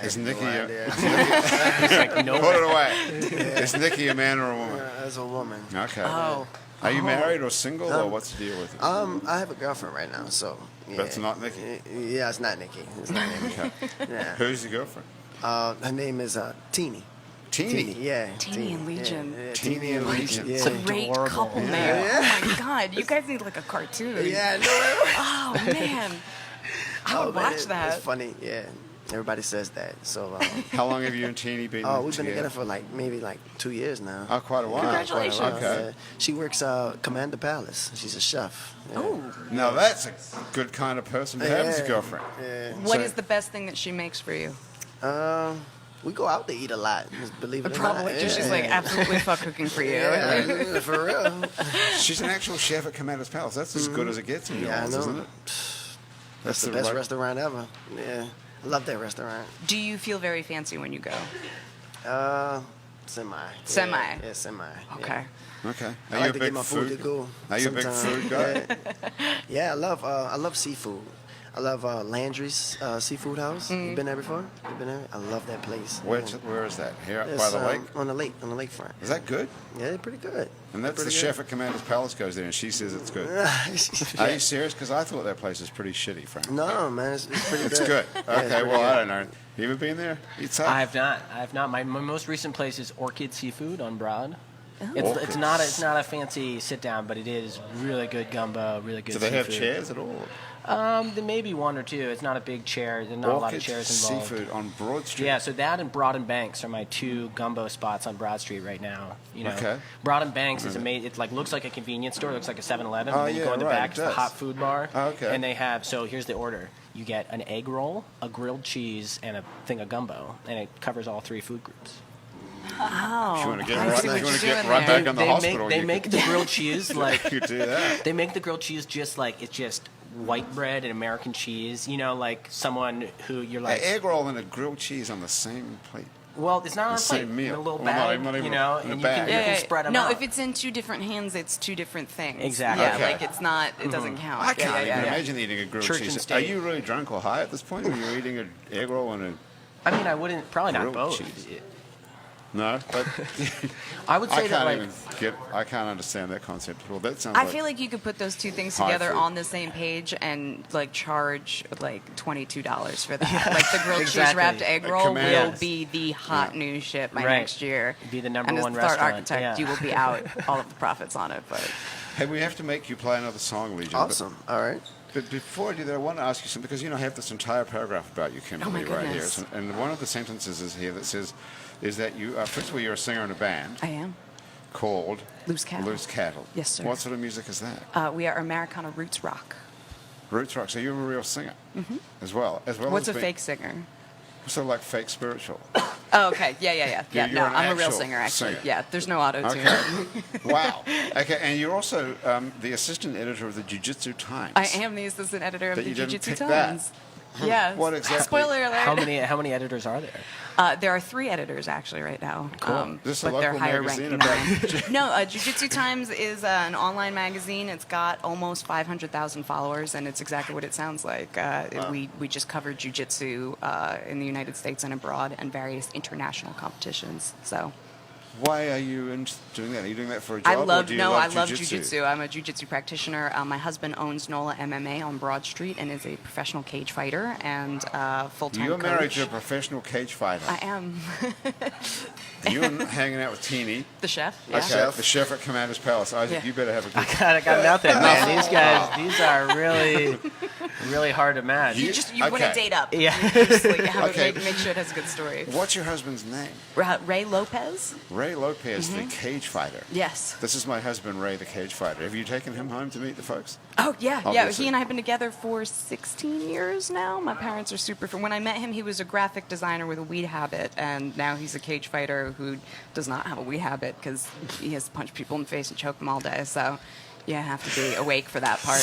[SPEAKER 1] Is Nikki
[SPEAKER 5] No
[SPEAKER 1] a...
[SPEAKER 5] idea.
[SPEAKER 3] It's like, no.
[SPEAKER 1] Put it away. Is Nikki a man or a woman?
[SPEAKER 5] As a woman.
[SPEAKER 1] Okay.
[SPEAKER 2] Oh.
[SPEAKER 1] Are you married or single, or what's the deal with it?
[SPEAKER 5] I have a girlfriend right now, so. Yeah.
[SPEAKER 1] But it's not Nikki?
[SPEAKER 5] Yeah, it's not Nikki. It's not Nikki. Yeah.
[SPEAKER 1] Who's your girlfriend?
[SPEAKER 5] Her name is Teeny.
[SPEAKER 1] Teeny.
[SPEAKER 5] Yeah.
[SPEAKER 2] Teeny and Legion.
[SPEAKER 5] Yeah,
[SPEAKER 1] Teeny and Legion.
[SPEAKER 5] Yeah.
[SPEAKER 2] It's a great
[SPEAKER 3] adorable.
[SPEAKER 2] couple name. Oh my God, you guys need like a cartoon.
[SPEAKER 5] Yeah, no.
[SPEAKER 2] Oh man, I would watch that.
[SPEAKER 5] It's funny, yeah. Everybody says that. So,
[SPEAKER 1] How long have you and Teeny been
[SPEAKER 5] we've been together for maybe 2 years now.
[SPEAKER 1] Oh, quite a while.
[SPEAKER 2] Congratulations.
[SPEAKER 1] Okay.
[SPEAKER 5] Yeah. She works Commander Palace. She's a chef. Yeah.
[SPEAKER 2] Oh,
[SPEAKER 1] Now that's a good kind of person to have as a girlfriend.
[SPEAKER 5] Yeah.
[SPEAKER 2] what is the best thing that she makes for you?
[SPEAKER 5] We go out to eat a lot. Believe it or not.
[SPEAKER 2] Probably just she's like absolutely fuck cooking for you.
[SPEAKER 5] Yeah, for real.
[SPEAKER 1] She's an actual chef at Commander's Palace. That's as good as it gets in New
[SPEAKER 5] Yeah, I
[SPEAKER 1] Orleans,
[SPEAKER 5] know.
[SPEAKER 1] isn't it?
[SPEAKER 5] That's the best restaurant ever. Yeah, I love that restaurant.
[SPEAKER 2] Do you feel very fancy when you go?
[SPEAKER 5] Semi.
[SPEAKER 2] Semi?
[SPEAKER 5] Yeah, semi.
[SPEAKER 2] Okay.
[SPEAKER 1] Okay.
[SPEAKER 5] I
[SPEAKER 1] Are
[SPEAKER 5] like
[SPEAKER 1] you a
[SPEAKER 5] to
[SPEAKER 1] big
[SPEAKER 5] get my food to
[SPEAKER 1] food?
[SPEAKER 5] go.
[SPEAKER 1] Are you a big
[SPEAKER 5] sometime.
[SPEAKER 1] food guy?
[SPEAKER 5] Yeah, I love seafood. I love Landry's Seafood House. You been there before? You been there? I love that place.
[SPEAKER 1] Where is that? Here
[SPEAKER 5] It's,
[SPEAKER 1] by the lake?
[SPEAKER 5] on the lakefront.
[SPEAKER 1] Is that good?
[SPEAKER 5] Yeah, they're pretty good.
[SPEAKER 1] And that's the
[SPEAKER 5] Pretty
[SPEAKER 1] chef at Commander's Palace goes there, and she says it's good. Are you serious? Because I thought that place was pretty shitty, Frank.
[SPEAKER 5] No, man, it's pretty
[SPEAKER 1] It's
[SPEAKER 5] good.
[SPEAKER 1] good.
[SPEAKER 5] Yeah, it's
[SPEAKER 1] Okay,
[SPEAKER 5] pretty
[SPEAKER 1] well, I
[SPEAKER 5] good.
[SPEAKER 1] don't know. You ever been there? Eat
[SPEAKER 3] I have not. My most recent place is Orchid Seafood on Broad. It's
[SPEAKER 1] Orchids.
[SPEAKER 3] not a fancy sit down, but it is really good gumbo, really good
[SPEAKER 1] Do they have
[SPEAKER 3] seafood.
[SPEAKER 1] chairs at all?
[SPEAKER 3] There may be one or two. It's not a big chair. There's not a lot of chairs involved.
[SPEAKER 1] Seafood on Broad Street.
[SPEAKER 3] Yeah, so that and Broad and Banks are my two gumbo spots on Broad Street right now.
[SPEAKER 1] Okay.
[SPEAKER 3] Broad and Banks is amazing. It looks like a convenience store. It looks like a 7-Eleven.
[SPEAKER 1] Oh,
[SPEAKER 3] and then you
[SPEAKER 1] yeah,
[SPEAKER 3] go in the
[SPEAKER 1] right,
[SPEAKER 3] back,
[SPEAKER 1] it
[SPEAKER 3] it's the
[SPEAKER 1] does.
[SPEAKER 3] hot food bar.
[SPEAKER 1] Oh, okay.
[SPEAKER 3] And they have, so here's the order. You get an egg roll, a grilled cheese, and a thing of gumbo. And it covers all three food groups.
[SPEAKER 2] Oh,
[SPEAKER 1] If you want to get
[SPEAKER 2] I
[SPEAKER 1] right,
[SPEAKER 2] see what
[SPEAKER 1] you want to
[SPEAKER 2] you're
[SPEAKER 1] get
[SPEAKER 2] doing
[SPEAKER 1] right
[SPEAKER 2] there.
[SPEAKER 1] back in the hospital.
[SPEAKER 3] They
[SPEAKER 1] you
[SPEAKER 3] make the grilled cheese like
[SPEAKER 1] could do that.
[SPEAKER 3] they make the grilled cheese just like it's just white bread and American cheese. You know, like someone who you're like,
[SPEAKER 1] An egg roll and a grilled cheese on the same plate.
[SPEAKER 3] well, it's not on a
[SPEAKER 1] same
[SPEAKER 3] plate.
[SPEAKER 1] meal.
[SPEAKER 3] In a little
[SPEAKER 1] Well,
[SPEAKER 3] bag,
[SPEAKER 1] not even
[SPEAKER 3] you know,
[SPEAKER 1] in a
[SPEAKER 3] and
[SPEAKER 1] bag.
[SPEAKER 3] you can spread them
[SPEAKER 2] no,
[SPEAKER 3] out.
[SPEAKER 2] if it's in two different hands, it's two different things.
[SPEAKER 3] Exactly.
[SPEAKER 2] Yeah,
[SPEAKER 1] Okay.
[SPEAKER 2] like it's not. It doesn't count.
[SPEAKER 1] I can't
[SPEAKER 2] yeah,
[SPEAKER 1] even
[SPEAKER 2] yeah.
[SPEAKER 1] imagine eating a grilled
[SPEAKER 3] Church and
[SPEAKER 1] cheese.
[SPEAKER 3] state.
[SPEAKER 1] Are you really drunk or high at this point when you're eating an egg roll and a...
[SPEAKER 3] I mean, I wouldn't probably not
[SPEAKER 1] Grilled
[SPEAKER 3] both.
[SPEAKER 1] cheese. No, but
[SPEAKER 3] I would say
[SPEAKER 1] I can't understand that concept at all. That sounds
[SPEAKER 2] I
[SPEAKER 1] like...
[SPEAKER 2] feel like you could put those two things
[SPEAKER 1] High
[SPEAKER 2] together
[SPEAKER 1] food.
[SPEAKER 2] on the same page and like charge like $22 for that. Like the grilled cheese
[SPEAKER 3] Exactly.
[SPEAKER 2] wrapped egg
[SPEAKER 1] A
[SPEAKER 2] roll
[SPEAKER 1] command.
[SPEAKER 2] will be the hot new shit by
[SPEAKER 3] Right.
[SPEAKER 2] next year.
[SPEAKER 3] Be the number
[SPEAKER 2] and
[SPEAKER 3] one
[SPEAKER 2] as the third
[SPEAKER 3] restaurant,
[SPEAKER 2] architect,
[SPEAKER 3] yeah.
[SPEAKER 2] you will be out all of the profits on it. But
[SPEAKER 1] Hey, we have to make you play another song, Legion. but-
[SPEAKER 5] Awesome. All right.
[SPEAKER 1] But before I do that, I want to ask you something, because, you know, I have this entire paragraph about you, Kimberly, right here.
[SPEAKER 2] goodness.
[SPEAKER 1] And one of the sentences is here that says, is that you, first of all, you're a singer in a band
[SPEAKER 2] I am.
[SPEAKER 1] called...
[SPEAKER 2] Loose Cattle.
[SPEAKER 1] Loose Cattle.
[SPEAKER 2] Yes, sir.
[SPEAKER 1] What sort of music is that?
[SPEAKER 2] We are Americana roots rock.
[SPEAKER 1] Roots rock. So you're a real singer as well.
[SPEAKER 2] What's
[SPEAKER 1] as
[SPEAKER 2] a fake singer?
[SPEAKER 1] So like fake spiritual.
[SPEAKER 2] Oh, okay. Yeah.
[SPEAKER 1] You're
[SPEAKER 2] No,
[SPEAKER 1] an
[SPEAKER 2] I'm a real
[SPEAKER 1] actual
[SPEAKER 2] singer, actually.
[SPEAKER 1] singer.
[SPEAKER 2] Yeah, there's no auto-tune.
[SPEAKER 1] Okay. Wow. Okay, and you're also the assistant editor of the Jiu Jitsu Times.
[SPEAKER 2] I am the assistant editor of
[SPEAKER 1] But
[SPEAKER 2] the
[SPEAKER 1] you
[SPEAKER 2] Jiu
[SPEAKER 1] didn't
[SPEAKER 2] Jitsu
[SPEAKER 1] pick that.
[SPEAKER 2] Times. Yeah.
[SPEAKER 1] What exactly?
[SPEAKER 2] Spoiler alert.
[SPEAKER 3] How many editors are there?
[SPEAKER 2] There are 3 editors actually right now.
[SPEAKER 1] Cool. Is this a
[SPEAKER 2] but they're
[SPEAKER 1] local
[SPEAKER 2] higher
[SPEAKER 1] magazine
[SPEAKER 2] ranking.
[SPEAKER 1] about?
[SPEAKER 2] No, Jiu Jitsu Times is an online magazine. It's got almost 500,000 followers, and it's exactly what it sounds like.
[SPEAKER 1] Wow.
[SPEAKER 2] We just cover Jiu Jitsu in the United States and abroad, and various international competitions. So.
[SPEAKER 1] Why are you doing that? Are you doing that for a job?
[SPEAKER 2] I
[SPEAKER 1] or
[SPEAKER 2] love
[SPEAKER 1] do you love
[SPEAKER 2] jiu-jitsu. I'm a jiu-jitsu practitioner. My husband owns NOLA MMA on Broad Street and is a professional cage fighter and full-time
[SPEAKER 1] You're
[SPEAKER 2] coach.
[SPEAKER 1] married to a professional cage fighter.
[SPEAKER 2] I am.
[SPEAKER 1] You're hanging out with Teeny.
[SPEAKER 2] The chef.
[SPEAKER 1] Okay,
[SPEAKER 2] Yeah.
[SPEAKER 1] the chef at Commander's Palace. Isaac,
[SPEAKER 2] Yeah.
[SPEAKER 1] you better have a good
[SPEAKER 3] I got nothing, man. These guys, these are really hard to match.
[SPEAKER 2] You want to
[SPEAKER 1] Okay.
[SPEAKER 2] date up.
[SPEAKER 3] Yeah.
[SPEAKER 2] You just like have
[SPEAKER 1] Okay.
[SPEAKER 2] make sure it has a good story.
[SPEAKER 1] What's your husband's name?
[SPEAKER 2] Ray Lopez?
[SPEAKER 1] Ray Lopez, the cage fighter.
[SPEAKER 2] Yes.
[SPEAKER 1] This is my husband, Ray, the cage fighter. Have you taken him home to meet the folks?
[SPEAKER 2] Oh, yeah.
[SPEAKER 1] Obviously.
[SPEAKER 2] He and I have been together for 16 years now. My parents are super... When I met him, he was a graphic designer with a weed habit, and now he's a cage fighter who does not have a weed habit because he has to punch people in the face and choke them all day. So, yeah, I have to be awake for that part.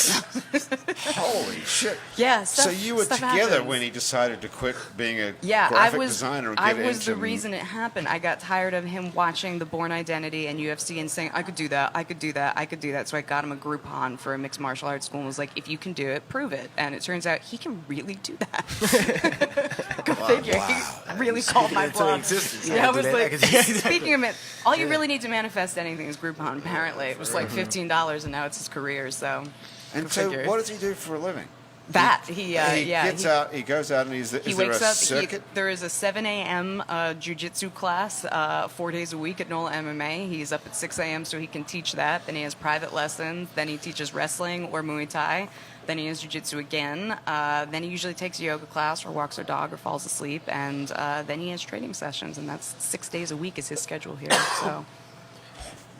[SPEAKER 1] Holy shit.
[SPEAKER 2] Yeah,
[SPEAKER 1] So
[SPEAKER 2] stuff-
[SPEAKER 1] you were
[SPEAKER 2] stuff
[SPEAKER 1] together
[SPEAKER 2] happens.
[SPEAKER 1] when he decided to quit being a
[SPEAKER 2] Yeah,
[SPEAKER 1] graphic designer and
[SPEAKER 2] I
[SPEAKER 1] get
[SPEAKER 2] was
[SPEAKER 1] into...
[SPEAKER 2] the reason it happened. I got tired of him watching The Bourne Identity and UFC and saying, I could do that, I could do that, I could do that. So I got him a Groupon for a mixed martial arts school and was like, if you can do it, prove it. And it turns out he can really do that. Go figure. He really called my
[SPEAKER 5] into
[SPEAKER 2] bluff.
[SPEAKER 5] existence.
[SPEAKER 2] Yeah, I was
[SPEAKER 5] I
[SPEAKER 2] like,
[SPEAKER 5] can see that.
[SPEAKER 2] speaking of it, all you really need to manifest anything is Groupon, apparently. It was like $15 and now it's his career, so
[SPEAKER 1] And
[SPEAKER 2] go
[SPEAKER 1] so
[SPEAKER 2] figure.
[SPEAKER 1] what does he do for a living?
[SPEAKER 2] That,
[SPEAKER 1] He gets out, he goes out and is
[SPEAKER 2] He
[SPEAKER 1] there
[SPEAKER 2] wakes
[SPEAKER 1] a
[SPEAKER 2] up.
[SPEAKER 1] circuit?
[SPEAKER 2] There is a 7 a.m. Jiu-jitsu class 4 days a week at NOLA MMA. He's up at 6 a.m. so he can teach that. Then he has private lessons. Then he teaches wrestling or Muay Thai. Then he has jiu-jitsu again. Then he usually takes a yoga class or walks a dog or falls asleep. And then he has training sessions. And that's 6 days a week is his schedule here. So.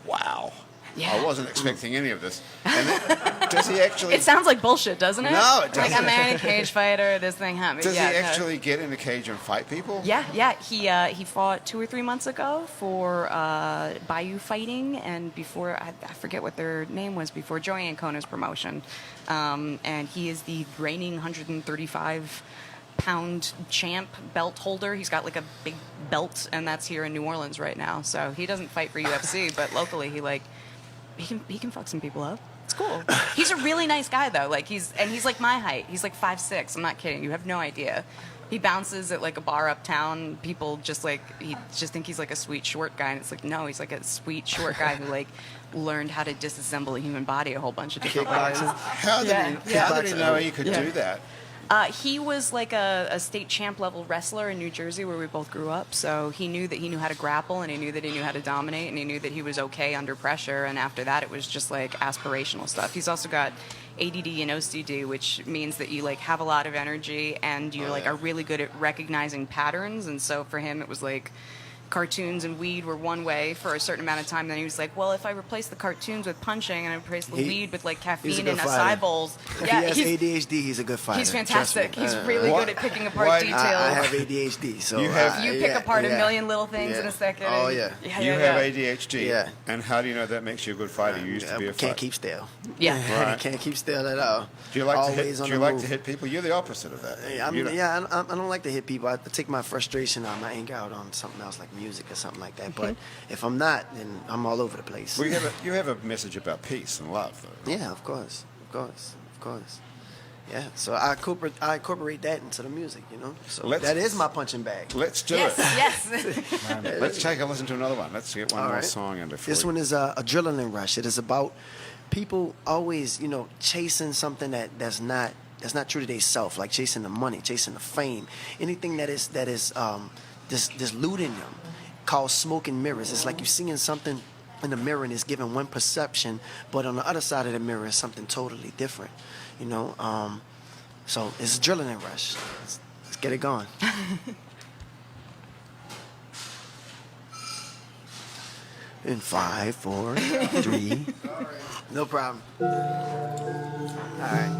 [SPEAKER 1] Wow.
[SPEAKER 2] Yeah.
[SPEAKER 1] I wasn't expecting any of this. And then, does he actually...
[SPEAKER 2] It sounds like bullshit, doesn't it?
[SPEAKER 1] No, it doesn't.
[SPEAKER 2] Like, I'm a cage fighter. This thing happened.
[SPEAKER 1] Does
[SPEAKER 2] Yeah,
[SPEAKER 1] he
[SPEAKER 2] no.
[SPEAKER 1] actually get in the cage and fight people?
[SPEAKER 2] Yeah. He fought 2 or 3 months ago for Bayou Fighting, and before I forget what their name was before Joey Ancona's promotion, and he is the reigning 135-pound champ belt holder. He's got like a big belt, and that's here in New Orleans right now. So he doesn't fight for UFC, but locally he can fuck some people up. It's cool. He's a really nice guy though. He's like my height. He's like 5'6". I'm not kidding. You have no idea. He bounces at like a bar uptown. People just think he's like a sweet short guy, and it's like no, he's like a sweet short guy who like learned how to disassemble a human body a whole bunch of different ways.
[SPEAKER 1] How did he know he could do that?
[SPEAKER 2] He was like a state champ level wrestler in New Jersey where we both grew up. So he knew that he knew how to grapple, and he knew that he knew how to dominate, and he knew that he was okay under pressure. And after that, it was just like aspirational stuff. He's also got ADD and OCD, which means that you like have a lot of energy and you are really good at recognizing patterns. And so for him, it was like cartoons and weed were one way for a certain amount of time. Then he was like, well, if I replace the cartoons with punching and I replace the weed with like caffeine and acai bowls.
[SPEAKER 5] If he has ADHD, he's a good fighter.
[SPEAKER 2] He's fantastic.
[SPEAKER 5] Trust me.
[SPEAKER 2] He's really good at picking apart details.
[SPEAKER 5] I have ADHD, so
[SPEAKER 1] You have-
[SPEAKER 2] You pick apart a million little things in a second.
[SPEAKER 5] Oh, yeah.
[SPEAKER 1] You have ADHD.
[SPEAKER 5] Yeah.
[SPEAKER 1] And how do you know that makes you a good fighter? You used to be a fighter.
[SPEAKER 5] Can't keep still.
[SPEAKER 2] Yeah.
[SPEAKER 1] Right.
[SPEAKER 5] Can't keep still at all.
[SPEAKER 1] Do you like
[SPEAKER 5] Always
[SPEAKER 1] to
[SPEAKER 5] on
[SPEAKER 1] hit? Do
[SPEAKER 5] the
[SPEAKER 1] you like
[SPEAKER 5] move.
[SPEAKER 1] to hit people? You're the opposite of that.
[SPEAKER 5] Yeah,
[SPEAKER 1] You don't-
[SPEAKER 5] I don't like to hit people. I take my frustration out, my anger out on something else like music or something like that. But if I'm not, then I'm all over the place.
[SPEAKER 1] Well, you have a message about peace and love, though.
[SPEAKER 5] Yeah, of course. Yeah, so I incorporate that into the music, So that is my punching bag.
[SPEAKER 1] Let's do
[SPEAKER 2] Yes,
[SPEAKER 1] it.
[SPEAKER 2] yes.
[SPEAKER 1] Let's take a listen to another one. Let's get one
[SPEAKER 5] All
[SPEAKER 1] more
[SPEAKER 5] right.
[SPEAKER 1] song under.
[SPEAKER 5] This one is Adrenaline Rush. It is about people always, chasing something that's not true to themselves, like chasing the money, chasing the fame, anything that is this looting them, called smoke and mirrors. It's like you're seeing something in the mirror and it's giving one perception, but on the other side of the mirror is something totally different. So it's Adrenaline Rush. Let's get it going. In 5, 4, 3. No problem. All right.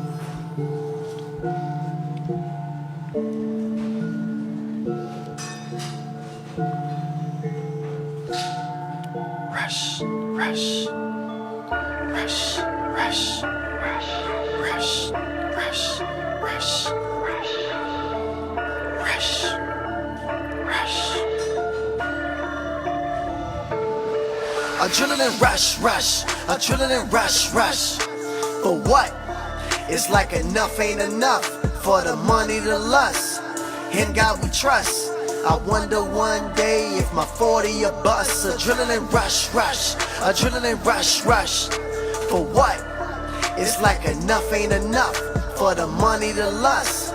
[SPEAKER 5] Rush, rush, rush, rush, rush, rush, rush, rush, rush, rush. Adrenaline rush, rush, adrenaline rush, rush. For what? It's like enough ain't enough for the money, the lust. In God we trust. I wonder one day if my 40 a bust. Adrenaline rush, rush, adrenaline rush, rush. For what? It's like enough ain't enough for the money, the lust.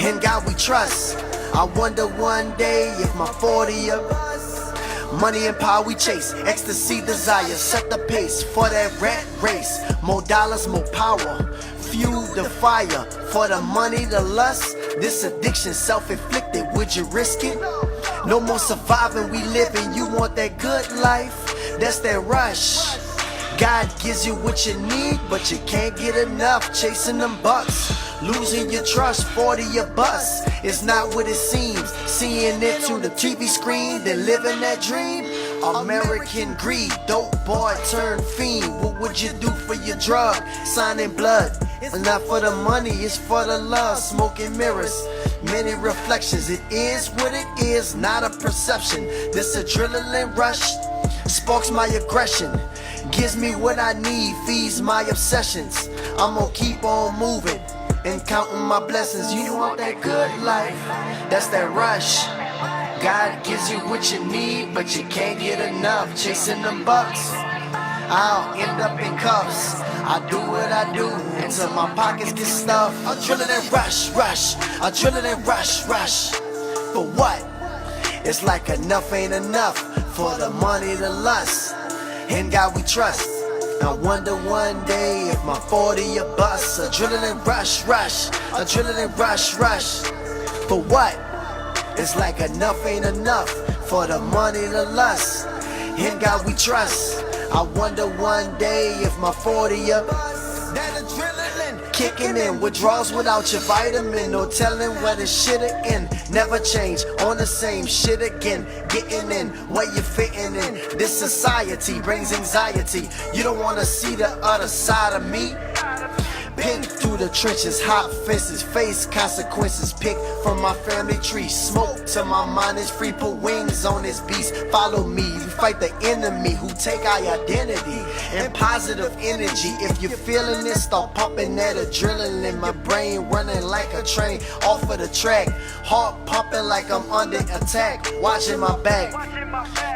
[SPEAKER 5] In God we trust. I wonder one day if my 40 a bust. Money and power we chase, ecstasy, desire, set the pace for that rat race. More dollars, more power, fuel the fire for the money, the lust. This addiction self-inflicted, would you risk it? No more surviving, we living. You want that good life? That's that rush. God gives you what you need, but you can't get enough. Chasing them bucks, losing your trust. 40 a bus, it's not what it seems. Seeing it through the TV screen, then living that dream. American greed, dope boy turned fiend. What would you do for your drug? Signing blood. It's not for the money, it's for the love. Smoking mirrors, many reflections. It is what it is, not a perception. This adrenaline rush sparks my aggression, gives me what I need, feeds my obsessions. I'm gonna keep on moving and counting my blessings. You want that good life? That's that rush. God gives you what you need, but you can't get enough. Chasing them bucks, I'll end up in cuffs. I do what I do until my pockets get stuffed. Adrenaline rush, rush, adrenaline rush, rush. For what? It's like enough ain't enough for the money, the lust. In God we trust. I wonder one day if my 40 a bust. Adrenaline rush, rush, adrenaline rush, rush. For what? It's like enough ain't enough for the money, the lust. In God we trust. I wonder one day if my 40 up. That adrenaline kicking in, withdrawals without your vitamin. No telling where the shit'll end. Never change, on the same shit again. Getting in, where you fitting in. This society brings anxiety. You don't wanna see the other side of me. Pinned through the trenches, hot fences, face consequences. Pick from my family tree, smoke till my mind is free. Put wings on this beast, follow me. We fight the enemy who take our identity and positive energy. If you're feeling this, start pumping that adrenaline. My brain running like a train off of the track, heart pumping like I'm under attack. Watching my back,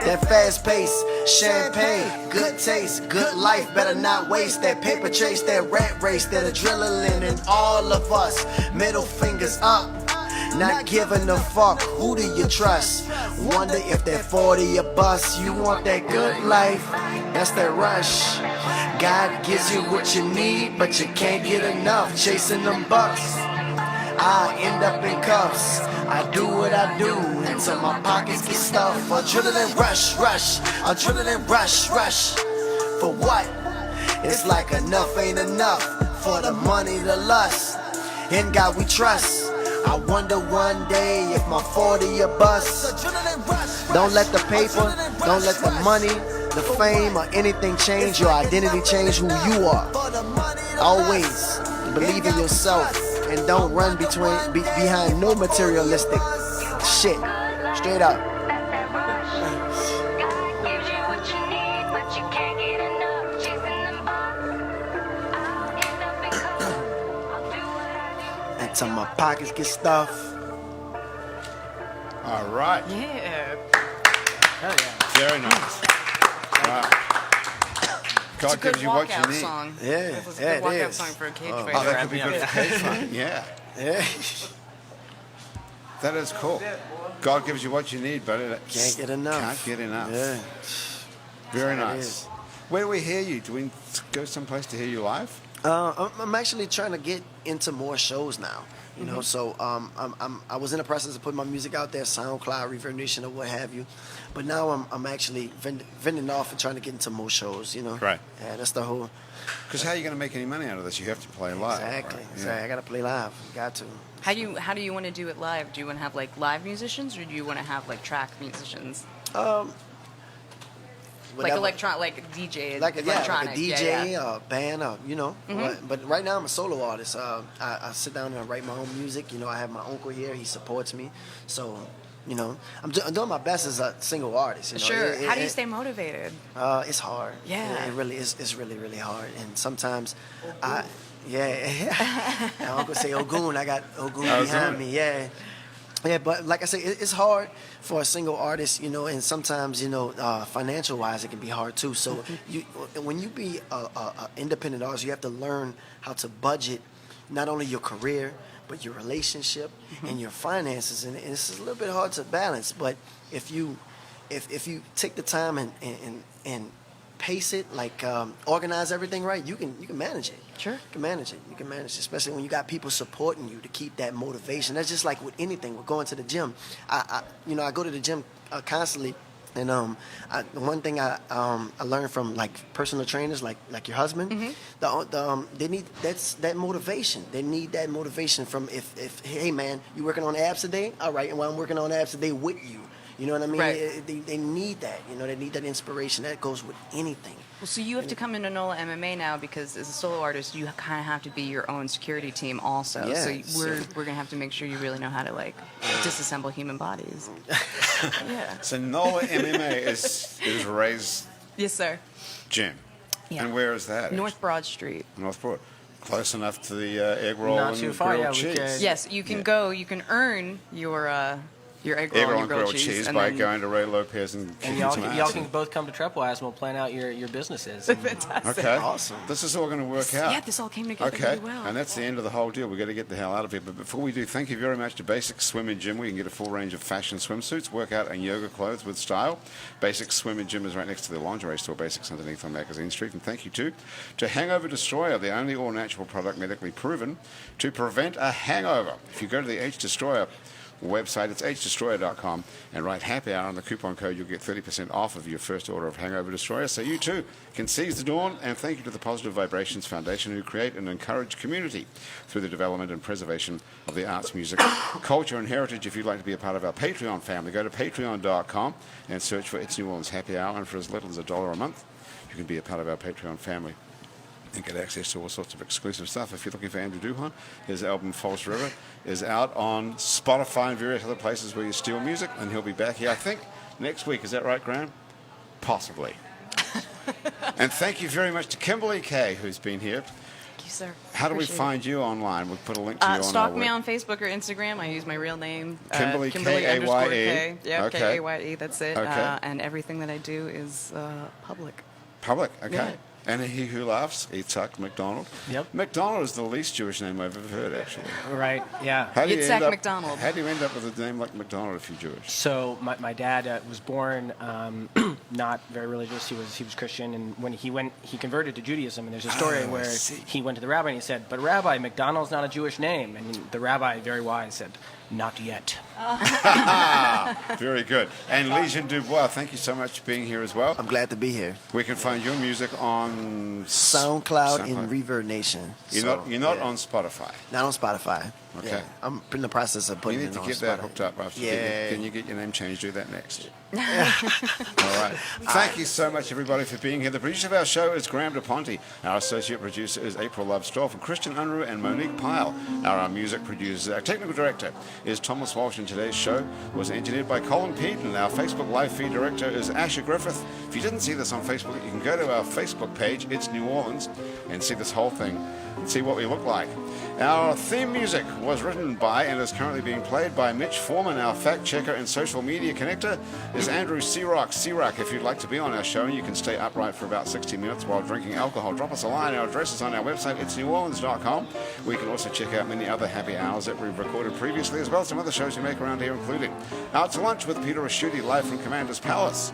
[SPEAKER 5] that fast pace, champagne, good taste, good life. Better not waste that paper chase, that rat race, that adrenaline in all of us. Middle fingers up, not giving a fuck. Who do you trust? Wonder if that 40 a bust. You want that good life? That's that rush. God gives you what you need, but you can't get enough. Chasing them bucks, I'll end up in cuffs. I do what I do until my pockets get stuffed. Adrenaline rush, rush, adrenaline rush, rush. For what? It's like enough ain't enough for the money, the lust. In God we trust. I wonder one day if my 40 a bust. Don't let the paper, don't let the money, the fame, or anything change your identity, change who you are. Always believe in yourself and don't run behind no materialistic shit. Straight up. Until my pockets get stuffed.
[SPEAKER 1] All right.
[SPEAKER 2] Yeah.
[SPEAKER 3] Hell yeah.
[SPEAKER 1] Very nice. God
[SPEAKER 2] Good
[SPEAKER 1] gives you what you
[SPEAKER 2] walkout
[SPEAKER 1] need.
[SPEAKER 2] song.
[SPEAKER 5] Yeah,
[SPEAKER 2] This is a
[SPEAKER 5] yeah,
[SPEAKER 2] good walkout
[SPEAKER 5] it is.
[SPEAKER 2] song for a cage
[SPEAKER 1] Oh,
[SPEAKER 2] fighter.
[SPEAKER 1] that could be good for cage fighting. Yeah.
[SPEAKER 5] Yeah.
[SPEAKER 1] That is cool. God gives you what you need, but it
[SPEAKER 5] Can't get enough.
[SPEAKER 1] Can't get enough.
[SPEAKER 5] Yeah.
[SPEAKER 1] Very
[SPEAKER 5] It
[SPEAKER 1] nice.
[SPEAKER 5] is.
[SPEAKER 1] Where do we hear you? Do we go someplace to hear you live?
[SPEAKER 5] I'm actually trying to get into more shows now. You know, so I was in the process of putting my music out there, SoundCloud, Reverb Nation, or what have you. But now I'm actually vending off and trying to get into more shows. You know,
[SPEAKER 1] Right.
[SPEAKER 5] Yeah, that's the whole.
[SPEAKER 1] Because how are you going to make any money out of this? You have to play live.
[SPEAKER 5] Exactly.
[SPEAKER 1] Right?
[SPEAKER 5] Exactly. I got to play live. Got to.
[SPEAKER 2] How do you want to do it live? Do you want to have like live musicians, or do you want to have like track musicians? Like like DJ,
[SPEAKER 5] like a
[SPEAKER 2] electronic,
[SPEAKER 5] DJ, band, you know. But right now I'm a solo artist. I sit down and write my own music. You know, I have my uncle here. He supports me. So, you know, I'm doing my best as a single artist. You know?
[SPEAKER 2] Sure. How do you stay motivated?
[SPEAKER 5] It's hard.
[SPEAKER 2] Yeah.
[SPEAKER 5] It really is. It's really, really hard. And sometimes my uncle say Ogun. I got Ogun behind me. Yeah. Yeah, but like I say, it's hard for a single artist, you know, and sometimes, you know, financial-wise, it can be hard too. So when you be an independent artist, you have to learn how to budget not only your career, but your relationship and your finances. And it's a little bit hard to balance. But if you take the time and pace it, like organize everything right, you can manage it.
[SPEAKER 2] Sure.
[SPEAKER 5] You can manage it, especially when you got people supporting you to keep that motivation. That's just like with anything. We're going to the gym. I go to the gym constantly, and one thing I learned from like personal trainers, like your husband, they need that motivation. They need that motivation from if hey man, you working on abs today? All right, and while I'm working on abs today with you. You know what I mean?
[SPEAKER 2] Right.
[SPEAKER 5] They need that. You know, they need that inspiration. That goes with anything.
[SPEAKER 2] Well, so you have to come into NOLA MMA now because as a solo artist, you kind of have to be your own security team also.
[SPEAKER 5] Yeah,
[SPEAKER 2] so we're gonna have to make sure you really know how to like disassemble human bodies. Yeah.
[SPEAKER 1] So NOLA MMA is Ray's
[SPEAKER 2] Yes, sir.
[SPEAKER 1] gym.
[SPEAKER 2] Yeah.
[SPEAKER 1] And where is that?
[SPEAKER 2] North Broad Street.
[SPEAKER 1] North Broad. Close enough to the egg roll
[SPEAKER 3] Not
[SPEAKER 1] and
[SPEAKER 3] too far,
[SPEAKER 1] grilled
[SPEAKER 3] yeah, we
[SPEAKER 1] cheese.
[SPEAKER 3] could-
[SPEAKER 2] Yes, you can go. You can earn your egg roll and grilled cheese
[SPEAKER 1] by
[SPEAKER 2] then-
[SPEAKER 1] going to Ray Lopez and
[SPEAKER 3] And
[SPEAKER 1] kicking
[SPEAKER 3] y'all,
[SPEAKER 1] some ass.
[SPEAKER 3] y'all can both come to Trepwise and we'll plan out your businesses. And
[SPEAKER 2] Fantastic.
[SPEAKER 1] Okay.
[SPEAKER 5] Awesome.
[SPEAKER 1] This is all going to work out.
[SPEAKER 2] Yeah, this all came together
[SPEAKER 1] Okay.
[SPEAKER 2] really well.
[SPEAKER 1] And that's the end of the whole deal. We've got to get the hell out of here. But before we do, thank you very much to Basics Swim and Gym, where you can get a full range of fashion swimsuits, workout and yoga clothes with style. Basics Swim and Gym is right next to the lingerie store, Basics underneath on Magazine Street. And thank you too to Hangover Destroyer, the only all-natural product medically proven to prevent a hangover. If you go to the H Destroyer website, it's hdestroyer.com, and write happy hour on the coupon code, you'll get 30% off of your first order of Hangover Destroyer, so you too can seize the dawn. And thank you to the Positive Vibrations Foundation, who create and encourage community through the development and preservation of the arts, music, culture and heritage. If you'd like to be a part of our Patreon family, go to patreon.com and search for It's New Orleans Happy Hour, and for as little as $1 a month you can be a part of our Patreon family and get access to all sorts of exclusive stuff. If you're looking for Andrew Duhon, his album False River is out on Spotify and various other places where you steal music, and he'll be back here, I think, next week. Is that right, Graham? Possibly. And thank you very much to Kimberly Kaye, who's been here.
[SPEAKER 2] Thank you, sir.
[SPEAKER 1] How do we
[SPEAKER 2] Appreciate
[SPEAKER 1] find you online? We'll put a link to you on
[SPEAKER 2] Stalk
[SPEAKER 1] our
[SPEAKER 2] me
[SPEAKER 1] web.
[SPEAKER 2] on Facebook or Instagram. I use my real name.
[SPEAKER 1] Kimberly,
[SPEAKER 2] Kimberly
[SPEAKER 1] K-A-Y-E.
[SPEAKER 2] _K. Yeah,
[SPEAKER 1] Okay.
[SPEAKER 2] K-A-Y-E, that's it.
[SPEAKER 1] Okay.
[SPEAKER 2] And everything that I do is public.
[SPEAKER 1] Public, okay.
[SPEAKER 2] Yeah.
[SPEAKER 1] And he who laughs eats MacDonald.
[SPEAKER 3] Yep.
[SPEAKER 1] MacDonald is the least Jewish name I've ever heard, actually.
[SPEAKER 3] right, yeah.
[SPEAKER 1] How do you
[SPEAKER 2] Yitzhak
[SPEAKER 1] end up,
[SPEAKER 2] MacDonald.
[SPEAKER 1] How do you end up with a name like MacDonald if you're Jewish?
[SPEAKER 3] So my dad was born not very religious. He was Christian, and when he converted to Judaism. And there's a story where he went to the rabbi and he said, "But Rabbi, MacDonald's not a Jewish name." And the rabbi, very wise, said, "Not yet."
[SPEAKER 1] Very good. And Legion Dubois, thank you so much for being here as well.
[SPEAKER 5] I'm glad to be here.
[SPEAKER 1] We can find your music on
[SPEAKER 5] SoundCloud and Reverb Nation.
[SPEAKER 1] You're not on Spotify.
[SPEAKER 5] Not on Spotify.
[SPEAKER 1] Okay.
[SPEAKER 5] Yeah, I'm in the process of
[SPEAKER 1] You
[SPEAKER 5] putting
[SPEAKER 1] need
[SPEAKER 5] it
[SPEAKER 1] to
[SPEAKER 5] on
[SPEAKER 1] get
[SPEAKER 5] Spotify.
[SPEAKER 1] that hooked up after.
[SPEAKER 5] Yeah.
[SPEAKER 1] Can you get your name changed? Do that next. All right. Thank you so much, everybody, for being here. The producer of our show is Graham DePonte. Our associate producer is April Love Stoll, from Christian Unruh and Monique Pyle. Our music producer, our technical director is Thomas Walsh, and today's show was engineered by Colin Peaton. Our Facebook live feed director is Asher Griffith. If you didn't see this on Facebook, you can go to our Facebook page, It's New Orleans, and see this whole thing and see what we look like. Our theme music was written by and is currently being played by Mitch Foreman. Our fact checker and social media connector is Andrew Searock. Searock, if you'd like to be on our show and you can stay upright for about 60 minutes while drinking alcohol, drop us a line. Our address is on our website, itsneworleans.com. We can also check out many other happy hours that we've recorded previously, as well as some other shows we make around here, including Out to Lunch with Peter Raschuti, live from Commander's Palace,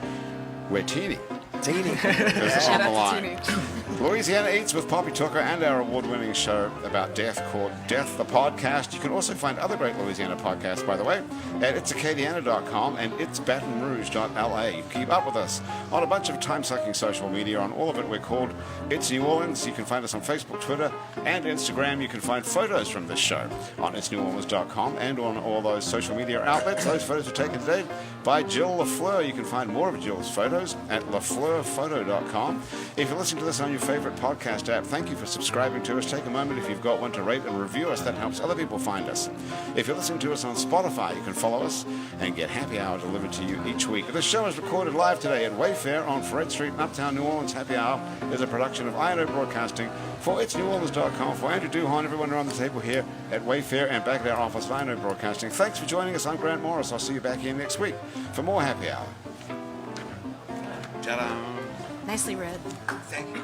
[SPEAKER 1] where Teeny
[SPEAKER 5] Teeny.
[SPEAKER 1] is on
[SPEAKER 2] Shout
[SPEAKER 1] the
[SPEAKER 2] out to
[SPEAKER 1] line.
[SPEAKER 2] Teeny.
[SPEAKER 1] Louisiana Eats with Poppy Tucker and our award-winning show about death called Death the Podcast. You can also find other great Louisiana podcasts, by the way, at itsacadiana.com and itsbatonrouge.la. You can keep up with us on a bunch of time-sucking social media. On all of it, we're called It's New Orleans. You can find us on Facebook, Twitter, and Instagram. You can find photos from this show on itsneworleans.com and on all those social media outlets. Those photos were taken today by Jill Lafleur. You can find more of Jill's photos at lafleurphoto.com. If you're listening to this on your favorite podcast app, thank you for subscribing to us. Take a moment, if you've got one, to rate and review us. That helps other people find us. If you're listening to us on Spotify, you can follow us and get Happy Hour delivered to you each week. This show is recorded live today at Wayfare on Fred Street in Uptown New Orleans. Happy Hour is a production of INO Broadcasting for itsneworleans.com. For Andrew Duhon, everyone around the table here at Wayfare and back at our office at INO Broadcasting, thanks for joining us. I'm Grant Morris. I'll see you back here next week for more Happy Hour. Ta-da!
[SPEAKER 2] Nicely read.
[SPEAKER 1] Thank you.